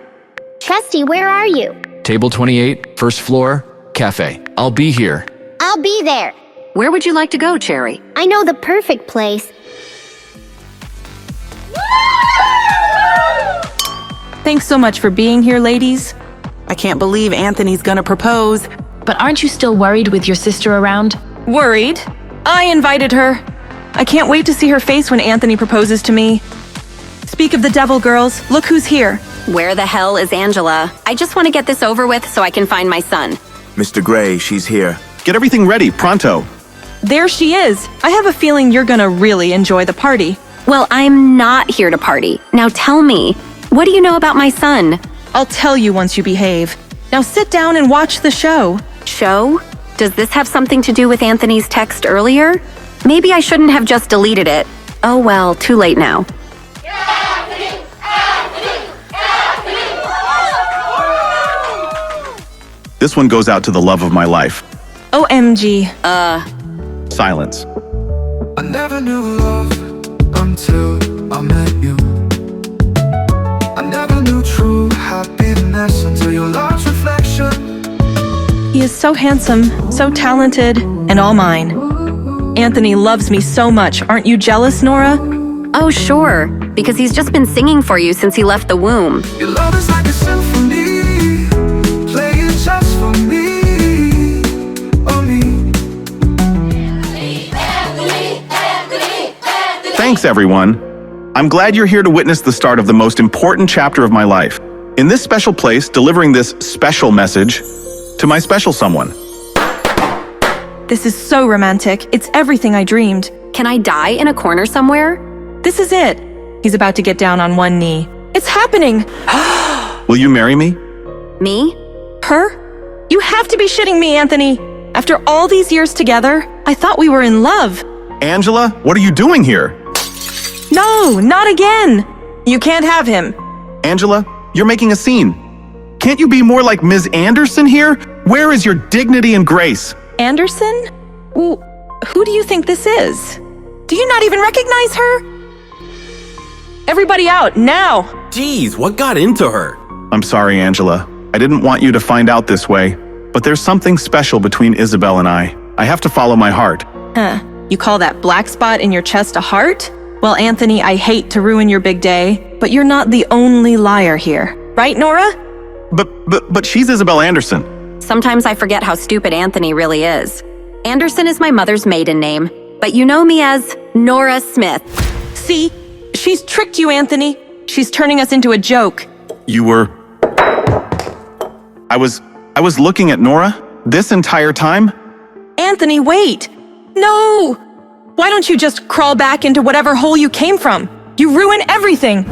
S7: Chesty, where are you?
S9: Table 28, first floor, cafe. I'll be here.
S7: I'll be there.
S4: Where would you like to go, Cherry?
S7: I know the perfect place.
S5: Thanks so much for being here, ladies.
S3: I can't believe Anthony's gonna propose.
S25: But aren't you still worried with your sister around?
S5: Worried? I invited her. I can't wait to see her face when Anthony proposes to me. Speak of the devil, girls. Look who's here.
S2: Where the hell is Angela? I just want to get this over with so I can find my son.
S1: Mr. Gray, she's here.
S6: Get everything ready, pronto.
S5: There she is. I have a feeling you're gonna really enjoy the party.
S2: Well, I'm not here to party. Now tell me, what do you know about my son?
S5: I'll tell you once you behave. Now sit down and watch the show.
S2: Show? Does this have something to do with Anthony's text earlier? Maybe I shouldn't have just deleted it. Oh well, too late now.
S6: This one goes out to the love of my life.
S5: OMG.
S6: Silence.
S13: I never knew love until I met you. I never knew true happiness until your large reflection.
S5: He is so handsome, so talented, and all mine. Anthony loves me so much. Aren't you jealous, Nora?
S2: Oh, sure, because he's just been singing for you since he left the womb.
S13: Your love is like a symphony, playing just for me, oh me.
S6: Thanks, everyone. I'm glad you're here to witness the start of the most important chapter of my life. In this special place, delivering this special message to my special someone.
S5: This is so romantic. It's everything I dreamed.
S2: Can I die in a corner somewhere?
S5: This is it. He's about to get down on one knee. It's happening.
S6: Will you marry me?
S2: Me?
S5: Her? You have to be shitting me, Anthony. After all these years together, I thought we were in love.
S6: Angela, what are you doing here?
S5: No, not again. You can't have him.
S6: Angela, you're making a scene. Can't you be more like Ms. Anderson here? Where is your dignity and grace?
S5: Anderson? Well, who do you think this is? Do you not even recognize her? Everybody out, now!
S14: Jeez, what got into her?
S6: I'm sorry, Angela. I didn't want you to find out this way, but there's something special between Isabel and I. I have to follow my heart.
S5: Huh. You call that black spot in your chest a heart? Well, Anthony, I hate to ruin your big day, but you're not the only liar here. Right, Nora?
S6: But she's Isabel Anderson.
S2: Sometimes I forget how stupid Anthony really is. Anderson is my mother's maiden name, but you know me as Nora Smith.
S5: See? She's tricked you, Anthony. She's turning us into a joke.
S6: You were... I was looking at Nora this entire time?
S5: Anthony, wait! No! Why don't you just crawl back into whatever hole you came from? You ruin everything!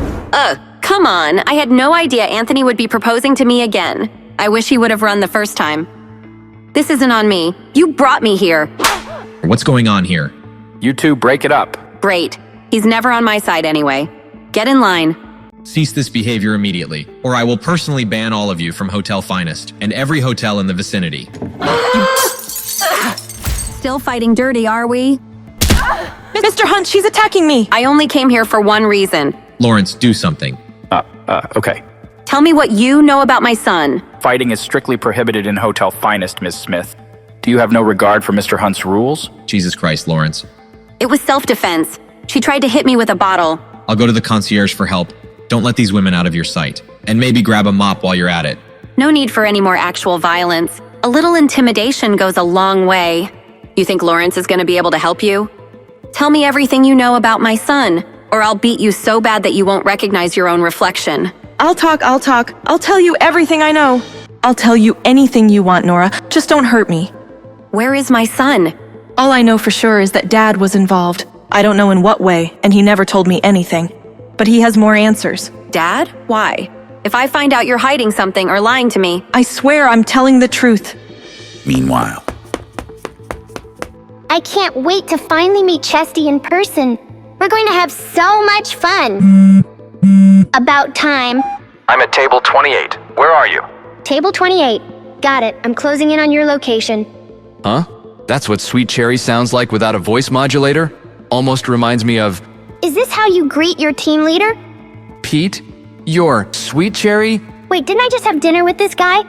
S2: Come on. I had no idea Anthony would be proposing to me again. I wish he would have run the first time. This isn't on me. You brought me here.
S10: What's going on here?
S17: You two break it up.
S2: Great. He's never on my side anyway. Get in line.
S10: Cease this behavior immediately, or I will personally ban all of you from Hotel Finest and every hotel in the vicinity.
S2: Still fighting dirty, are we?
S5: Mr. Hunt, she's attacking me!
S2: I only came here for one reason.
S10: Lawrence, do something.
S17: Okay.
S2: Tell me what you know about my son.
S17: Fighting is strictly prohibited in Hotel Finest, Miss Smith. Do you have no regard for Mr. Hunt's rules?
S10: Jesus Christ, Lawrence.
S2: It was self-defense. She tried to hit me with a bottle.
S10: I'll go to the concierge for help. Don't let these women out of your sight. And maybe grab a mop while you're at it.
S2: No need for any more actual violence. A little intimidation goes a long way. You think Lawrence is going to be able to help you? Tell me everything you know about my son, or I'll beat you so bad that you won't recognize your own reflection.
S5: I'll talk. I'll tell you everything I know. I'll tell you anything you want, Nora. Just don't hurt me.
S2: Where is my son?
S5: All I know for sure is that Dad was involved. I don't know in what way, and he never told me anything. But he has more answers.
S2: Dad? Why? If I find out you're hiding something or lying to me...
S5: I swear I'm telling the truth.
S1: Meanwhile...
S7: I can't wait to finally meet Chesty in person. We're going to have so much fun. About time.
S17: I'm at table 28. Where are you?
S7: Table 28. Got it. I'm closing in on your location.
S9: Huh? That's what Sweet Cherry sounds like without a voice modulator? Almost reminds me of...
S7: Is this how you greet your team leader?
S9: Pete? Your sweet cherry?
S7: Wait, didn't I just have dinner with this guy?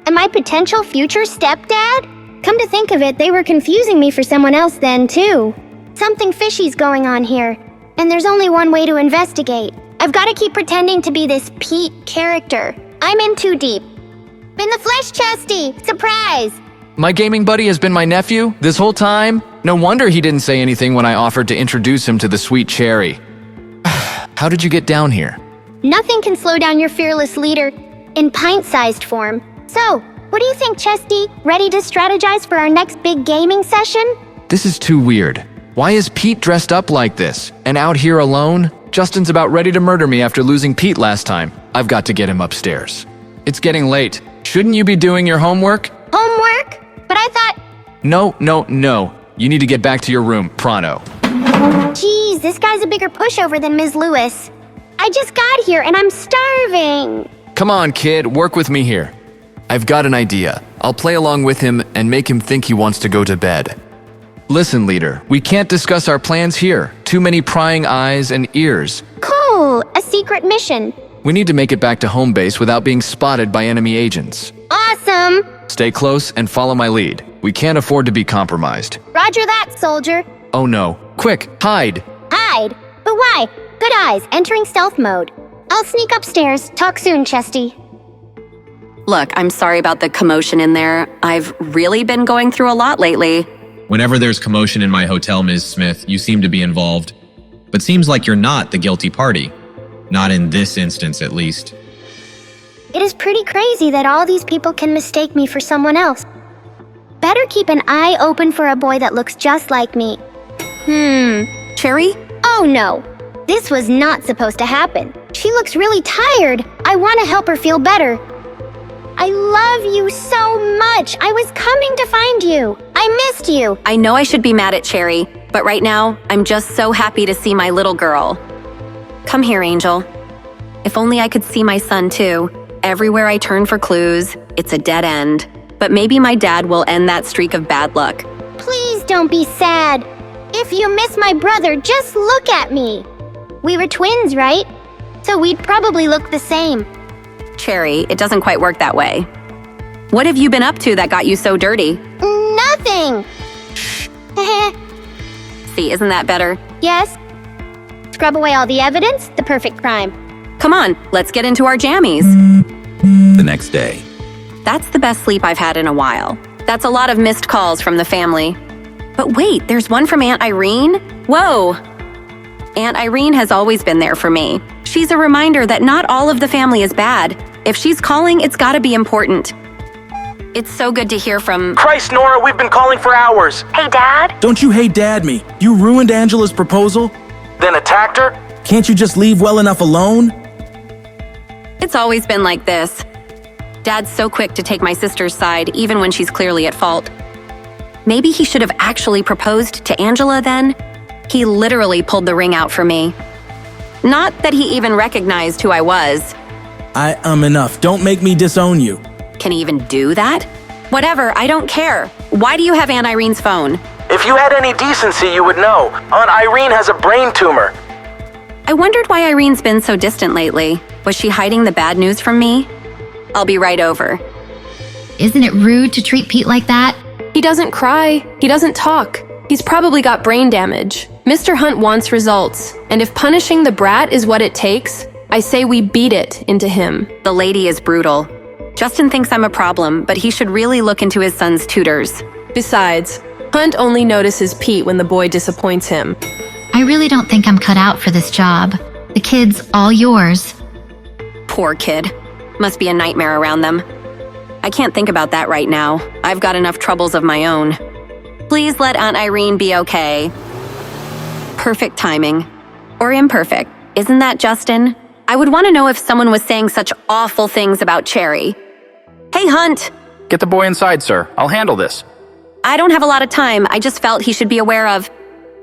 S7: And my potential future stepdad? Come to think of it, they were confusing me for someone else then, too. Something fishy's going on here, and there's only one way to investigate. I've got to keep pretending to be this Pete character. I'm in too deep. In the flesh, Chesty! Surprise!
S9: My gaming buddy has been my nephew this whole time? No wonder he didn't say anything when I offered to introduce him to the sweet cherry. How did you get down here?
S7: Nothing can slow down your fearless leader in pint-sized form. So, what do you think, Chesty? Ready to strategize for our next big gaming session?
S9: This is too weird. Why is Pete dressed up like this and out here alone? Justin's about ready to murder me after losing Pete last time. I've got to get him upstairs. It's getting late. Shouldn't you be doing your homework?
S7: Homework? But I thought...
S9: No. You need to get back to your room, pronto.
S7: Geez, this guy's a bigger pushover than Ms. Lewis. I just got here and I'm starving.
S9: Come on, kid, work with me here. I've got an idea. I'll play along with him and make him think he wants to go to bed. Listen, leader, we can't discuss our plans here. Too many prying eyes and ears.
S7: Cool, a secret mission.
S9: We need to make it back to home base without being spotted by enemy agents.
S7: Awesome.
S9: Stay close and follow my lead. We can't afford to be compromised.
S7: Roger that, soldier.
S9: Oh no. Quick, hide.
S7: Hide? But why? Good eyes, entering stealth mode. I'll sneak upstairs. Talk soon, Chesty.
S2: Look, I'm sorry about the commotion in there. I've really been going through a lot lately.
S10: Whenever there's commotion in my hotel, Ms. Smith, you seem to be involved. But seems like you're not the guilty party. Not in this instance, at least.
S7: It is pretty crazy that all these people can mistake me for someone else. Better keep an eye open for a boy that looks just like me.
S2: Cherry?
S7: Oh no. This was not supposed to happen. She looks really tired. I want to help her feel better. I love you so much. I was coming to find you. I missed you.
S2: I know I should be mad at Cherry, but right now, I'm just so happy to see my little girl. Come here, Angel. If only I could see my son too. Everywhere I turn for clues, it's a dead end. But maybe my dad will end that streak of bad luck.
S7: Please don't be sad. If you miss my brother, just look at me. We were twins, right? So we'd probably look the same.
S2: Cherry, it doesn't quite work that way. What have you been up to that got you so dirty?
S7: Nothing.
S2: See, isn't that better?
S7: Yes. Scrub away all the evidence, the perfect crime.
S2: Come on, let's get into our jammies.
S14: The next day.
S2: That's the best sleep I've had in a while. That's a lot of missed calls from the family. But wait, there's one from Aunt Irene? Whoa! Aunt Irene has always been there for me. She's a reminder that not all of the family is bad. If she's calling, it's gotta be important. It's so good to hear from—
S15: Christ, Nora, we've been calling for hours.
S7: Hey, Dad?
S15: Don't you hate Dad me? You ruined Angela's proposal? Then attacked her? Can't you just leave well enough alone?
S2: It's always been like this. Dad's so quick to take my sister's side, even when she's clearly at fault. Maybe he should have actually proposed to Angela then? He literally pulled the ring out for me. Not that he even recognized who I was.
S15: Enough. Don't make me disown you.
S2: Can he even do that? Whatever, I don't care. Why do you have Aunt Irene's phone?
S15: If you had any decency, you would know. Aunt Irene has a brain tumor.
S2: I wondered why Irene's been so distant lately. Was she hiding the bad news from me? I'll be right over.
S18: Isn't it rude to treat Pete like that?
S20: He doesn't cry. He doesn't talk. He's probably got brain damage. Mr. Hunt wants results, and if punishing the brat is what it takes, I say we beat it into him.
S2: The lady is brutal. Justin thinks I'm a problem, but he should really look into his son's tutors.
S20: Besides, Hunt only notices Pete when the boy disappoints him.
S18: I really don't think I'm cut out for this job. The kid's all yours.
S2: Poor kid. Must be a nightmare around them. I can't think about that right now. I've got enough troubles of my own. Please let Aunt Irene be okay. Perfect timing. Or imperfect. Isn't that, Justin? I would want to know if someone was saying such awful things about Cherry. Hey, Hunt!
S17: Get the boy inside, sir. I'll handle this.
S2: I don't have a lot of time. I just felt he should be aware of—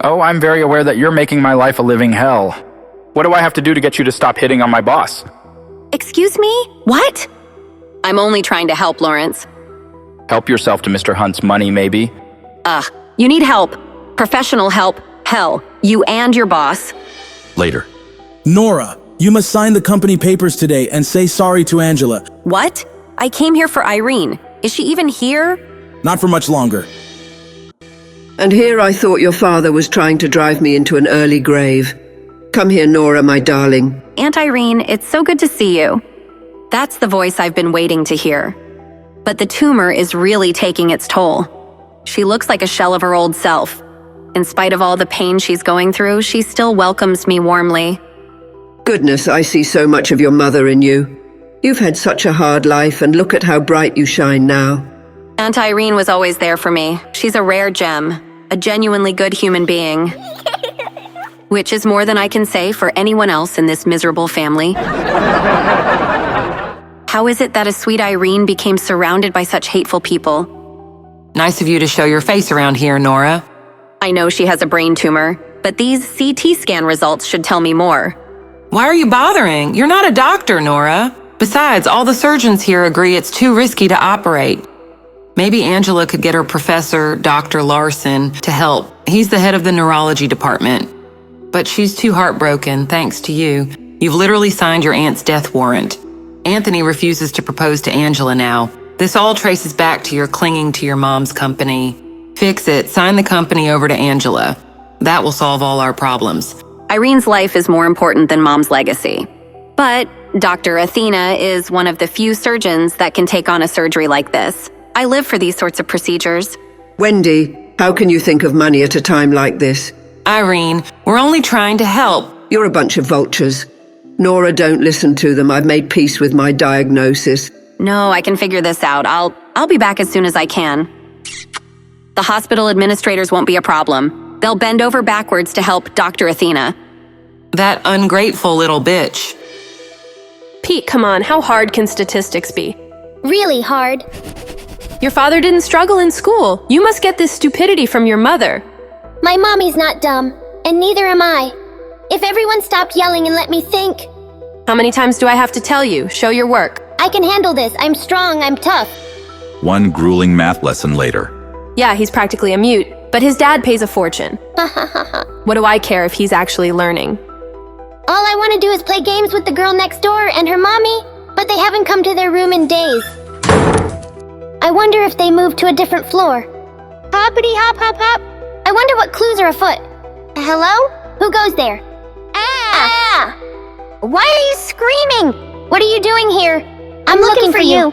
S17: Oh, I'm very aware that you're making my life a living hell. What do I have to do to get you to stop hitting on my boss?
S2: Excuse me? What? I'm only trying to help, Lawrence.
S17: Help yourself to Mr. Hunt's money, maybe?
S2: You need help. Professional help. Hell, you and your boss.
S14: Later.
S15: Nora, You must sign the company papers today and say sorry to Angela.
S2: What? I came here for Irene. Is she even here?
S15: Not for much longer.
S8: And here I thought your father was trying to drive me into an early grave. Come here, Nora, my darling.
S2: Aunt Irene, it's so good to see you. That's the voice I've been waiting to hear. But the tumor is really taking its toll. She looks like a shell of her old self. In spite of all the pain she's going through, she still welcomes me warmly.
S8: Goodness, I see so much of your mother in you. You've had such a hard life, and look at how bright you shine now.
S2: Aunt Irene was always there for me. She's a rare gem, a genuinely good human being. Which is more than I can say for anyone else in this miserable family. How is it that a sweet Irene became surrounded by such hateful people?
S19: Nice of you to show your face around here, Nora.
S2: I know she has a brain tumor, but these CT scan results should tell me more.
S19: Why are you bothering? You're not a doctor, Nora. Besides, all the surgeons here agree it's too risky to operate. Maybe Angela could get her professor, Dr. Larson, to help. He's the head of the neurology department. But she's too heartbroken, thanks to you. You've literally signed your aunt's death warrant. Anthony refuses to propose to Angela now. This all traces back to your clinging to your mom's company. Fix it, sign the company over to Angela. That will solve all our problems.
S2: Irene's life is more important than Mom's legacy. But Dr. Athena is one of the few surgeons that can take on a surgery like this. I live for these sorts of procedures.
S8: Wendy, how can you think of money at a time like this?
S19: Irene, we're only trying to help.
S8: You're a bunch of vultures. Nora, don't listen to them. I've made peace with my diagnosis.
S2: No, I can figure this out. I'll be back as soon as I can. The hospital administrators won't be a problem. They'll bend over backwards to help Dr. Athena.
S19: That ungrateful little bitch.
S20: Pete, come on, how hard can statistics be?
S7: Really hard.
S20: Your father didn't struggle in school. You must get this stupidity from your mother.
S7: My mommy's not dumb, and neither am I. If everyone stopped yelling and let me think.
S20: How many times do I have to tell you? Show your work.
S7: I can handle this. I'm strong. I'm tough.
S14: One grueling math lesson later.
S20: Yeah, he's practically a mute, but his dad pays a fortune. What do I care if he's actually learning?
S7: All I want to do is play games with the girl next door and her mommy, but they haven't come to their room in days. I wonder if they moved to a different floor. Hoppity hop hop hop. I wonder what clues are afoot. Hello? Who goes there? Ah! Why are you screaming? What are you doing here? I'm looking for you.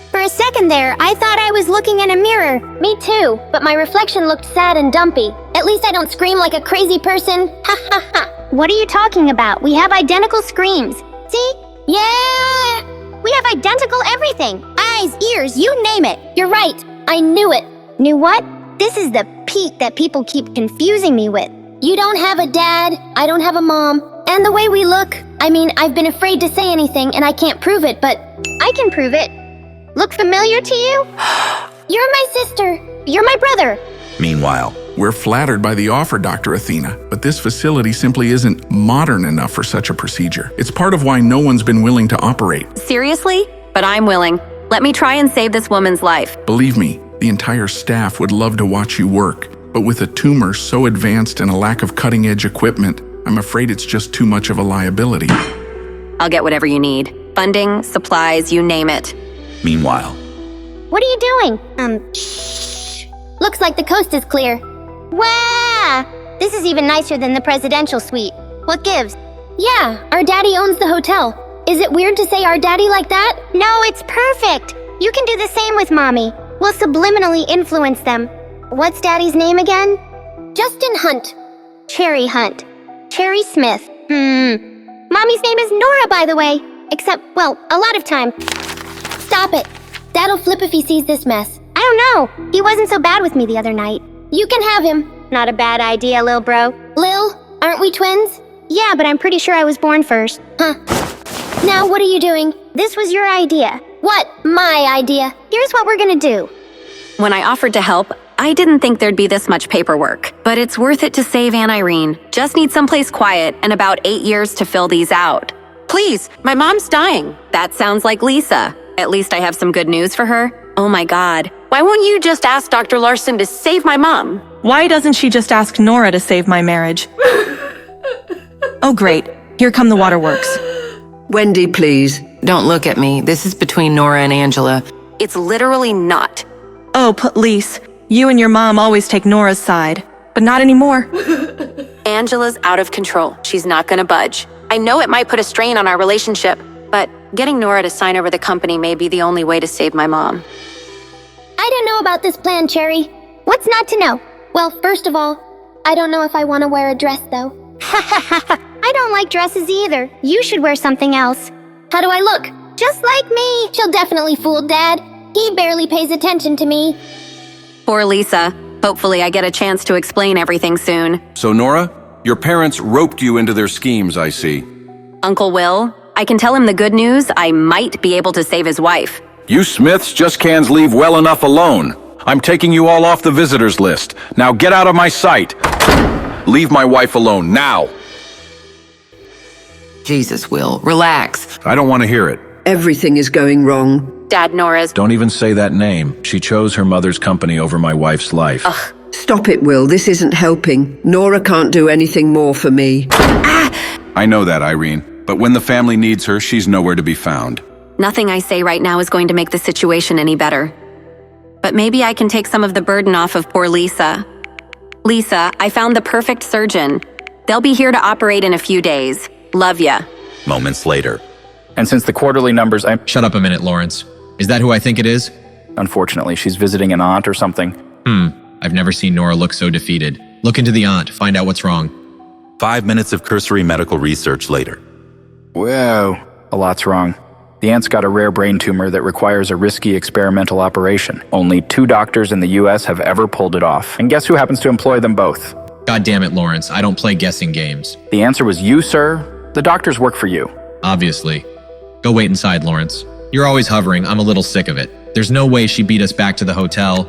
S7: For a second there, I thought I was looking in a mirror. Me too, but my reflection looked sad and dumpy. At least I don't scream like a crazy person. Ha ha ha. What are you talking about? We have identical screams. See? Yeah! We have identical everything. Eyes, ears, you name it. You're right. I knew it. Knew what? This is the Pete that people keep confusing me with. You don't have a dad, I don't have a mom. And the way we look, I mean, I've been afraid to say anything and I can't prove it, but I can prove it. Look familiar to you? You're my sister. You're my brother.
S21: Meanwhile, we're flattered by the offer, Dr. Athena, but this facility simply isn't modern enough for such a procedure. It's part of why no one's been willing to operate.
S2: Seriously? But I'm willing. Let me try and save this woman's life.
S21: Believe me, the entire staff would love to watch you work, but with a tumor so advanced and a lack of cutting-edge equipment, I'm afraid it's just too much of a liability.
S2: I'll get whatever you need. Funding, supplies, you name it.
S14: Meanwhile.
S7: What are you doing? Shh. Looks like the coast is clear. Wow! This is even nicer than the presidential suite. What gives? Yeah, our daddy owns the hotel. Is it weird to say our daddy like that? No, it's perfect. You can do the same with mommy. We'll subliminally influence them. What's daddy's name again? Justin Hunt. Cherry Hunt. Cherry Smith. Mommy's name is Nora, by the way. Except, well, a lot of time. Stop it. Dad'll flip if he sees this mess. I don't know. He wasn't so bad with me the other night. You can have him. Not a bad idea, Lil bro. Lil, aren't we twins? Yeah, but I'm pretty sure I was born first. Huh. Now, what are you doing? This was your idea. What? My idea. Here's what we're gonna do.
S2: When I offered to help, I didn't think there'd be this much paperwork. But it's worth it to save Aunt Irene. Just need someplace quiet and about 8 years to fill these out. Please, my mom's dying. That sounds like Lisa. At least I have some good news for her. Oh my God.
S22: Why won't you just ask Dr. Larson to save my mom?
S5: Why doesn't she just ask Nora to save my marriage? Oh great. Here come the waterworks.
S8: Wendy, please.
S19: Don't look at me. This is between Nora and Angela.
S2: It's literally not.
S5: Oh, police. You and your mom always take Nora's side, but not anymore.
S2: Angela's out of control. She's not gonna budge. I know it might put a strain on our relationship, but getting Nora to sign over the company may be the only way to save my mom.
S7: I don't know about this plan, Cherry. What's not to know? Well, first of all, I don't know if I want to wear a dress, though. I don't like dresses either. You should wear something else. How do I look? Just like me. She'll definitely fool Dad. He barely pays attention to me.
S2: Poor Lisa. Hopefully I get a chance to explain everything soon.
S11: So, Nora, your parents roped you into their schemes, I see.
S2: Uncle Will, I can tell him the good news. I might be able to save his wife.
S11: You Smiths just can't leave well enough alone. I'm taking you all off the visitors list. Now get out of my sight. Leave my wife alone, now.
S19: Jesus, Will, relax.
S11: I don't want to hear it.
S8: Everything is going wrong.
S2: Dad, Nora's...
S11: Don't even say that name. She chose her mother's company over my wife's life.
S2: Ugh.
S8: Stop it, Will. This isn't helping. Nora can't do anything more for me.
S11: I know that, Irene. But when the family needs her, she's nowhere to be found.
S2: Nothing I say right now is going to make the situation any better. But maybe I can take some of the burden off of poor Lisa. Lisa, I found the perfect surgeon. They'll be here to operate in a few days. Love ya.
S14: Moments later.
S17: And since the quarterly numbers,
S10: Shut up a minute, Lawrence. Is that who I think it is?
S17: Unfortunately, she's visiting an aunt or something.
S10: I've never seen Nora look so defeated. Look into the aunt, find out what's wrong.
S14: 5 minutes of cursory medical research later.
S17: Whoa, a lot's wrong. The aunt's got a rare brain tumor that requires a risky experimental operation. Only 2 doctors in the U.S. have ever pulled it off. And guess who happens to employ them both?
S10: God damn it, Lawrence. I don't play guessing games.
S17: The answer was you, sir. The doctors work for you.
S10: Obviously. Go wait inside, Lawrence. You're always hovering. I'm a little sick of it. There's no way she beat us back to the hotel.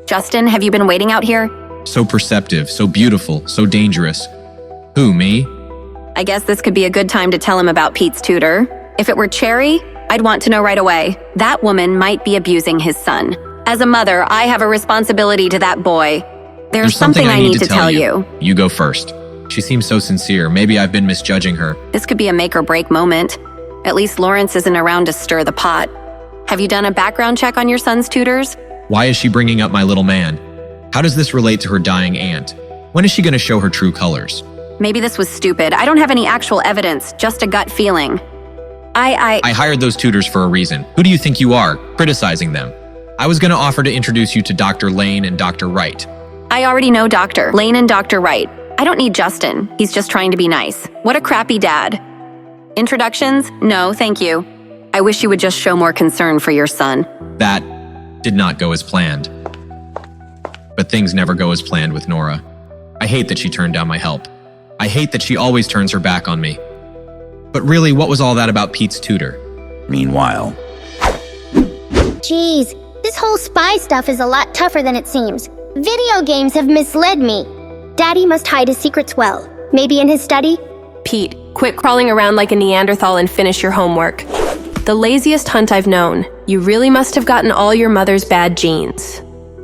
S2: Justin, have you been waiting out here?
S10: So perceptive, so beautiful, so dangerous. Who, me?
S2: I guess this could be a good time to tell him about Pete's tutor. If it were Cherry, I'd want to know right away. That woman might be abusing his son. As a mother, I have a responsibility to that boy. There's something I need to tell you.
S10: You go first. She seems so sincere. Maybe I've been misjudging her.
S2: This could be a make or break moment. At least Lawrence isn't around to stir the pot. Have you done a background check on your son's tutors?
S10: Why is she bringing up my little man? How does this relate to her dying aunt? When is she going to show her true colors?
S2: Maybe this was stupid. I don't have any actual evidence, just a gut feeling. I
S10: hired those tutors for a reason. Who do you think you are, criticizing them? I was going to offer to introduce you to Dr. Lane and Dr. Wright.
S2: I already know Dr. Lane and Dr. Wright. I don't need Justin. He's just trying to be nice. What a crappy dad. Introductions? No, thank you. I wish you would just show more concern for your son.
S10: That did not go as planned. But things never go as planned with Nora. I hate that she turned down my help. I hate that she always turns her back on me. But really, what was all that about Pete's tutor?
S14: Meanwhile.
S7: Jeez, this whole spy stuff is a lot tougher than it seems. Video games have misled me. Daddy must hide his secrets well. Maybe in his study?
S20: Pete, quit crawling around like a Neanderthal and finish your homework. The laziest hunt I've known. You really must have gotten all your mother's bad genes.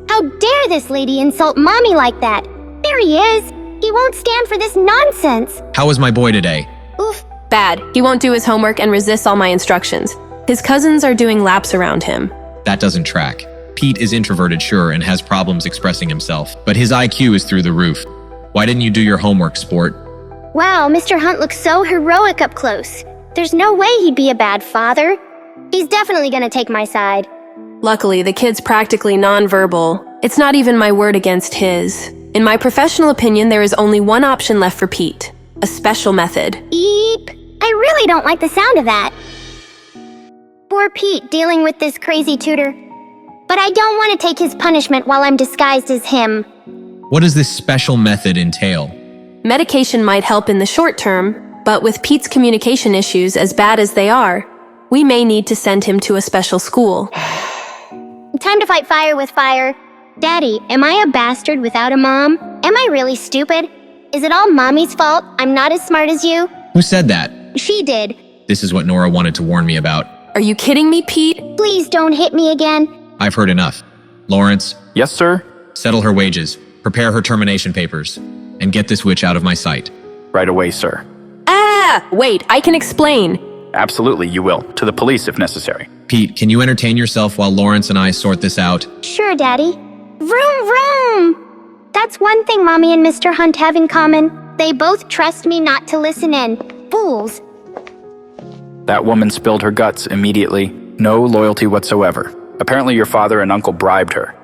S7: How dare this lady insult Mommy like that? There he is. He won't stand for this nonsense.
S10: How was my boy today?
S7: Oof.
S20: Bad. He won't do his homework and resists all my instructions. His cousins are doing laps around him.
S10: That doesn't track. Pete is introverted, sure, and has problems expressing himself, but his IQ is through the roof. Why didn't you do your homework, sport?
S7: Wow, Mr. Hunt looks so heroic up close. There's no way he'd be a bad father. He's definitely gonna take my side.
S20: Luckily, the kid's practically nonverbal. It's not even my word against his. In my professional opinion, there is only one option left for Pete. A special method.
S7: Eep. I really don't like the sound of that. Poor Pete dealing with this crazy tutor. But I don't want to take his punishment while I'm disguised as him.
S10: What does this special method entail?
S20: Medication might help in the short term, but with Pete's communication issues as bad as they are, we may need to send him to a special school.
S7: Time to fight fire with fire. Daddy, am I a bastard without a mom? Am I really stupid? Is it all Mommy's fault? I'm not as smart as you?
S10: Who said that?
S7: She did.
S10: This is what Nora wanted to warn me about.
S20: Are you kidding me, Pete?
S7: Please don't hit me again.
S10: I've heard enough. Lawrence?
S17: Yes, sir?
S10: Settle her wages, prepare her termination papers, and get this witch out of my sight.
S17: Right away, sir.
S20: Wait, I can explain.
S17: Absolutely, you will. To the police if necessary.
S10: Pete, can you entertain yourself while Lawrence and I sort this out?
S7: Sure, Daddy. Vroom, vroom! That's one thing Mommy and Mr. Hunt have in common. They both trust me not to listen in. Fools.
S17: That woman spilled her guts immediately. No loyalty whatsoever. Apparently your father and uncle bribed her.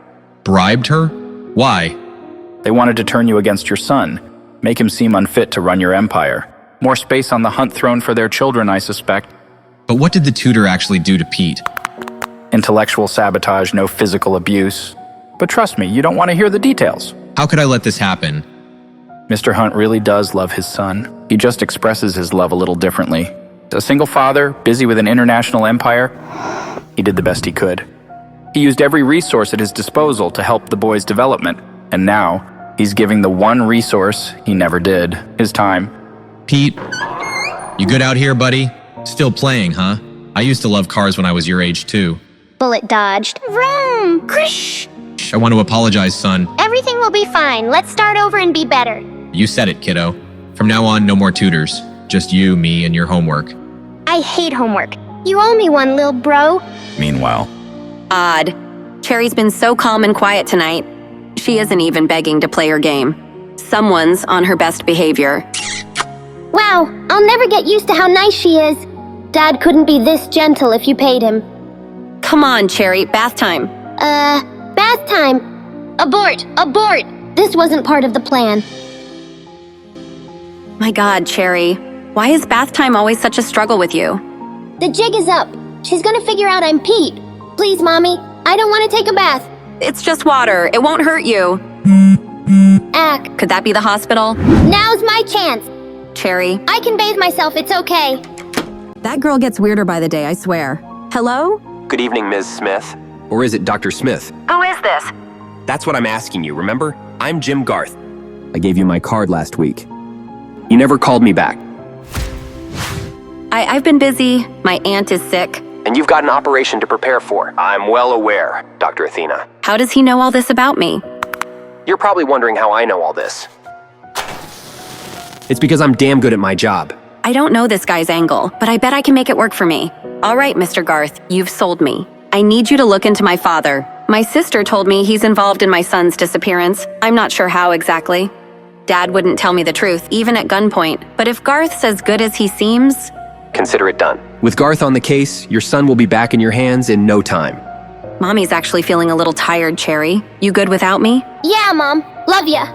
S10: Bribed her? Why?
S17: They wanted to turn you against your son, make him seem unfit to run your empire. More space on the Hunt throne for their children, I suspect.
S10: But what did the tutor actually do to Pete?
S17: Intellectual sabotage, no physical abuse. But trust me, you don't want to hear the details.
S10: How could I let this happen?
S17: Mr. Hunt really does love his son. He just expresses his love a little differently. A single father, busy with an international empire, he did the best he could. He used every resource at his disposal to help the boy's development, and now he's giving the one resource he never did, his time.
S10: Pete, you good out here, buddy? Still playing, huh? I used to love cars when I was your age, too.
S7: Bullet dodged. Vroom! Krish!
S10: I want to apologize, son.
S7: Everything will be fine. Let's start over and be better.
S10: You said it, kiddo. From now on, no more tutors. Just you, me, and your homework.
S7: I hate homework. You owe me one, lil bro.
S14: Meanwhile,
S2: Odd. Cherry's been so calm and quiet tonight. She isn't even begging to play her game. Someone's on her best behavior.
S7: Wow, I'll never get used to how nice she is. Dad couldn't be this gentle if you paid him.
S2: Come on, Cherry, bath time.
S7: Bath time. Abort! Abort! This wasn't part of the plan.
S2: My God, Cherry. Why is bath time always such a struggle with you?
S7: The jig is up. She's gonna figure out I'm Pete. Please, Mommy, I don't want to take a bath.
S2: It's just water. It won't hurt you.
S7: Ack.
S2: Could that be the hospital?
S7: Now's my chance.
S2: Cherry.
S7: I can bathe myself, it's okay.
S4: That girl gets weirder by the day, I swear. Hello?
S12: Good evening, Ms. Smith. Or is it Dr. Smith?
S2: Who is this?
S12: That's what I'm asking you, remember? I'm Jim Garth. I gave you my card last week. You never called me back.
S2: I've been busy. My aunt is sick.
S12: And you've got an operation to prepare for. I'm well aware, Dr. Athena.
S2: How does he know all this about me?
S12: You're probably wondering how I know all this. It's because I'm damn good at my job.
S2: I don't know this guy's angle, but I bet I can make it work for me. All right, Mr. Garth, you've sold me. I need you to look into my father. My sister told me he's involved in my son's disappearance. I'm not sure how exactly. Dad wouldn't tell me the truth, even at gunpoint. But if Garth's as good as he seems...
S12: Consider it done. With Garth on the case, your son will be back in your hands in no time.
S2: Mommy's actually feeling a little tired, Cherry. You good without me?
S7: Yeah, Mom. Love ya.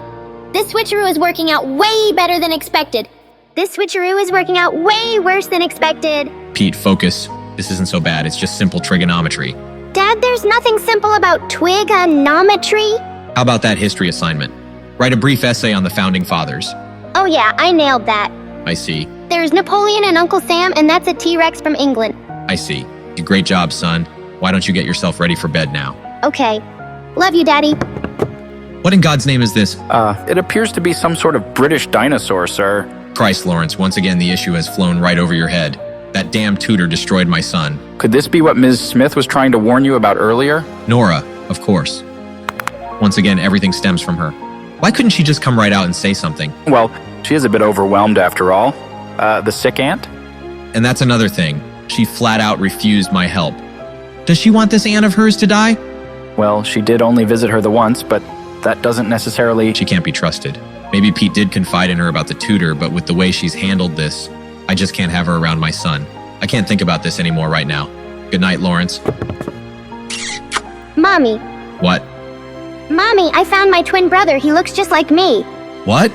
S7: This switcheroo is working out way better than expected. This switcheroo is working out way worse than expected.
S10: Pete, focus. This isn't so bad. It's just simple trigonometry.
S7: Dad, there's nothing simple about twigonometry.
S10: How about that history assignment? Write a brief essay on the founding fathers.
S7: Oh yeah, I nailed that.
S10: I see.
S7: There's Napoleon and Uncle Sam, and that's a T-Rex from England.
S10: I see. Great job, son. Why don't you get yourself ready for bed now?
S7: Okay. Love you, Daddy.
S10: What in God's name is this?
S17: It appears to be some sort of British dinosaur, sir.
S10: Christ, Lawrence, once again the issue has flown right over your head. That damn tutor destroyed my son.
S17: Could this be what Ms. Smith was trying to warn you about earlier?
S10: Nora, of course. Once again, everything stems from her. Why couldn't she just come right out and say something?
S17: Well, she is a bit overwhelmed after all. The sick aunt?
S10: And that's another thing. She flat out refused my help. Does she want this aunt of hers to die?
S17: Well, she did only visit her the once, but that doesn't necessarily...
S10: She can't be trusted. Maybe Pete did confide in her about the tutor, but with the way she's handled this, I just can't have her around my son. I can't think about this anymore right now. Good night, Lawrence.
S7: Mommy.
S10: What?
S7: Mommy, I found my twin brother. He looks just like me.
S10: What?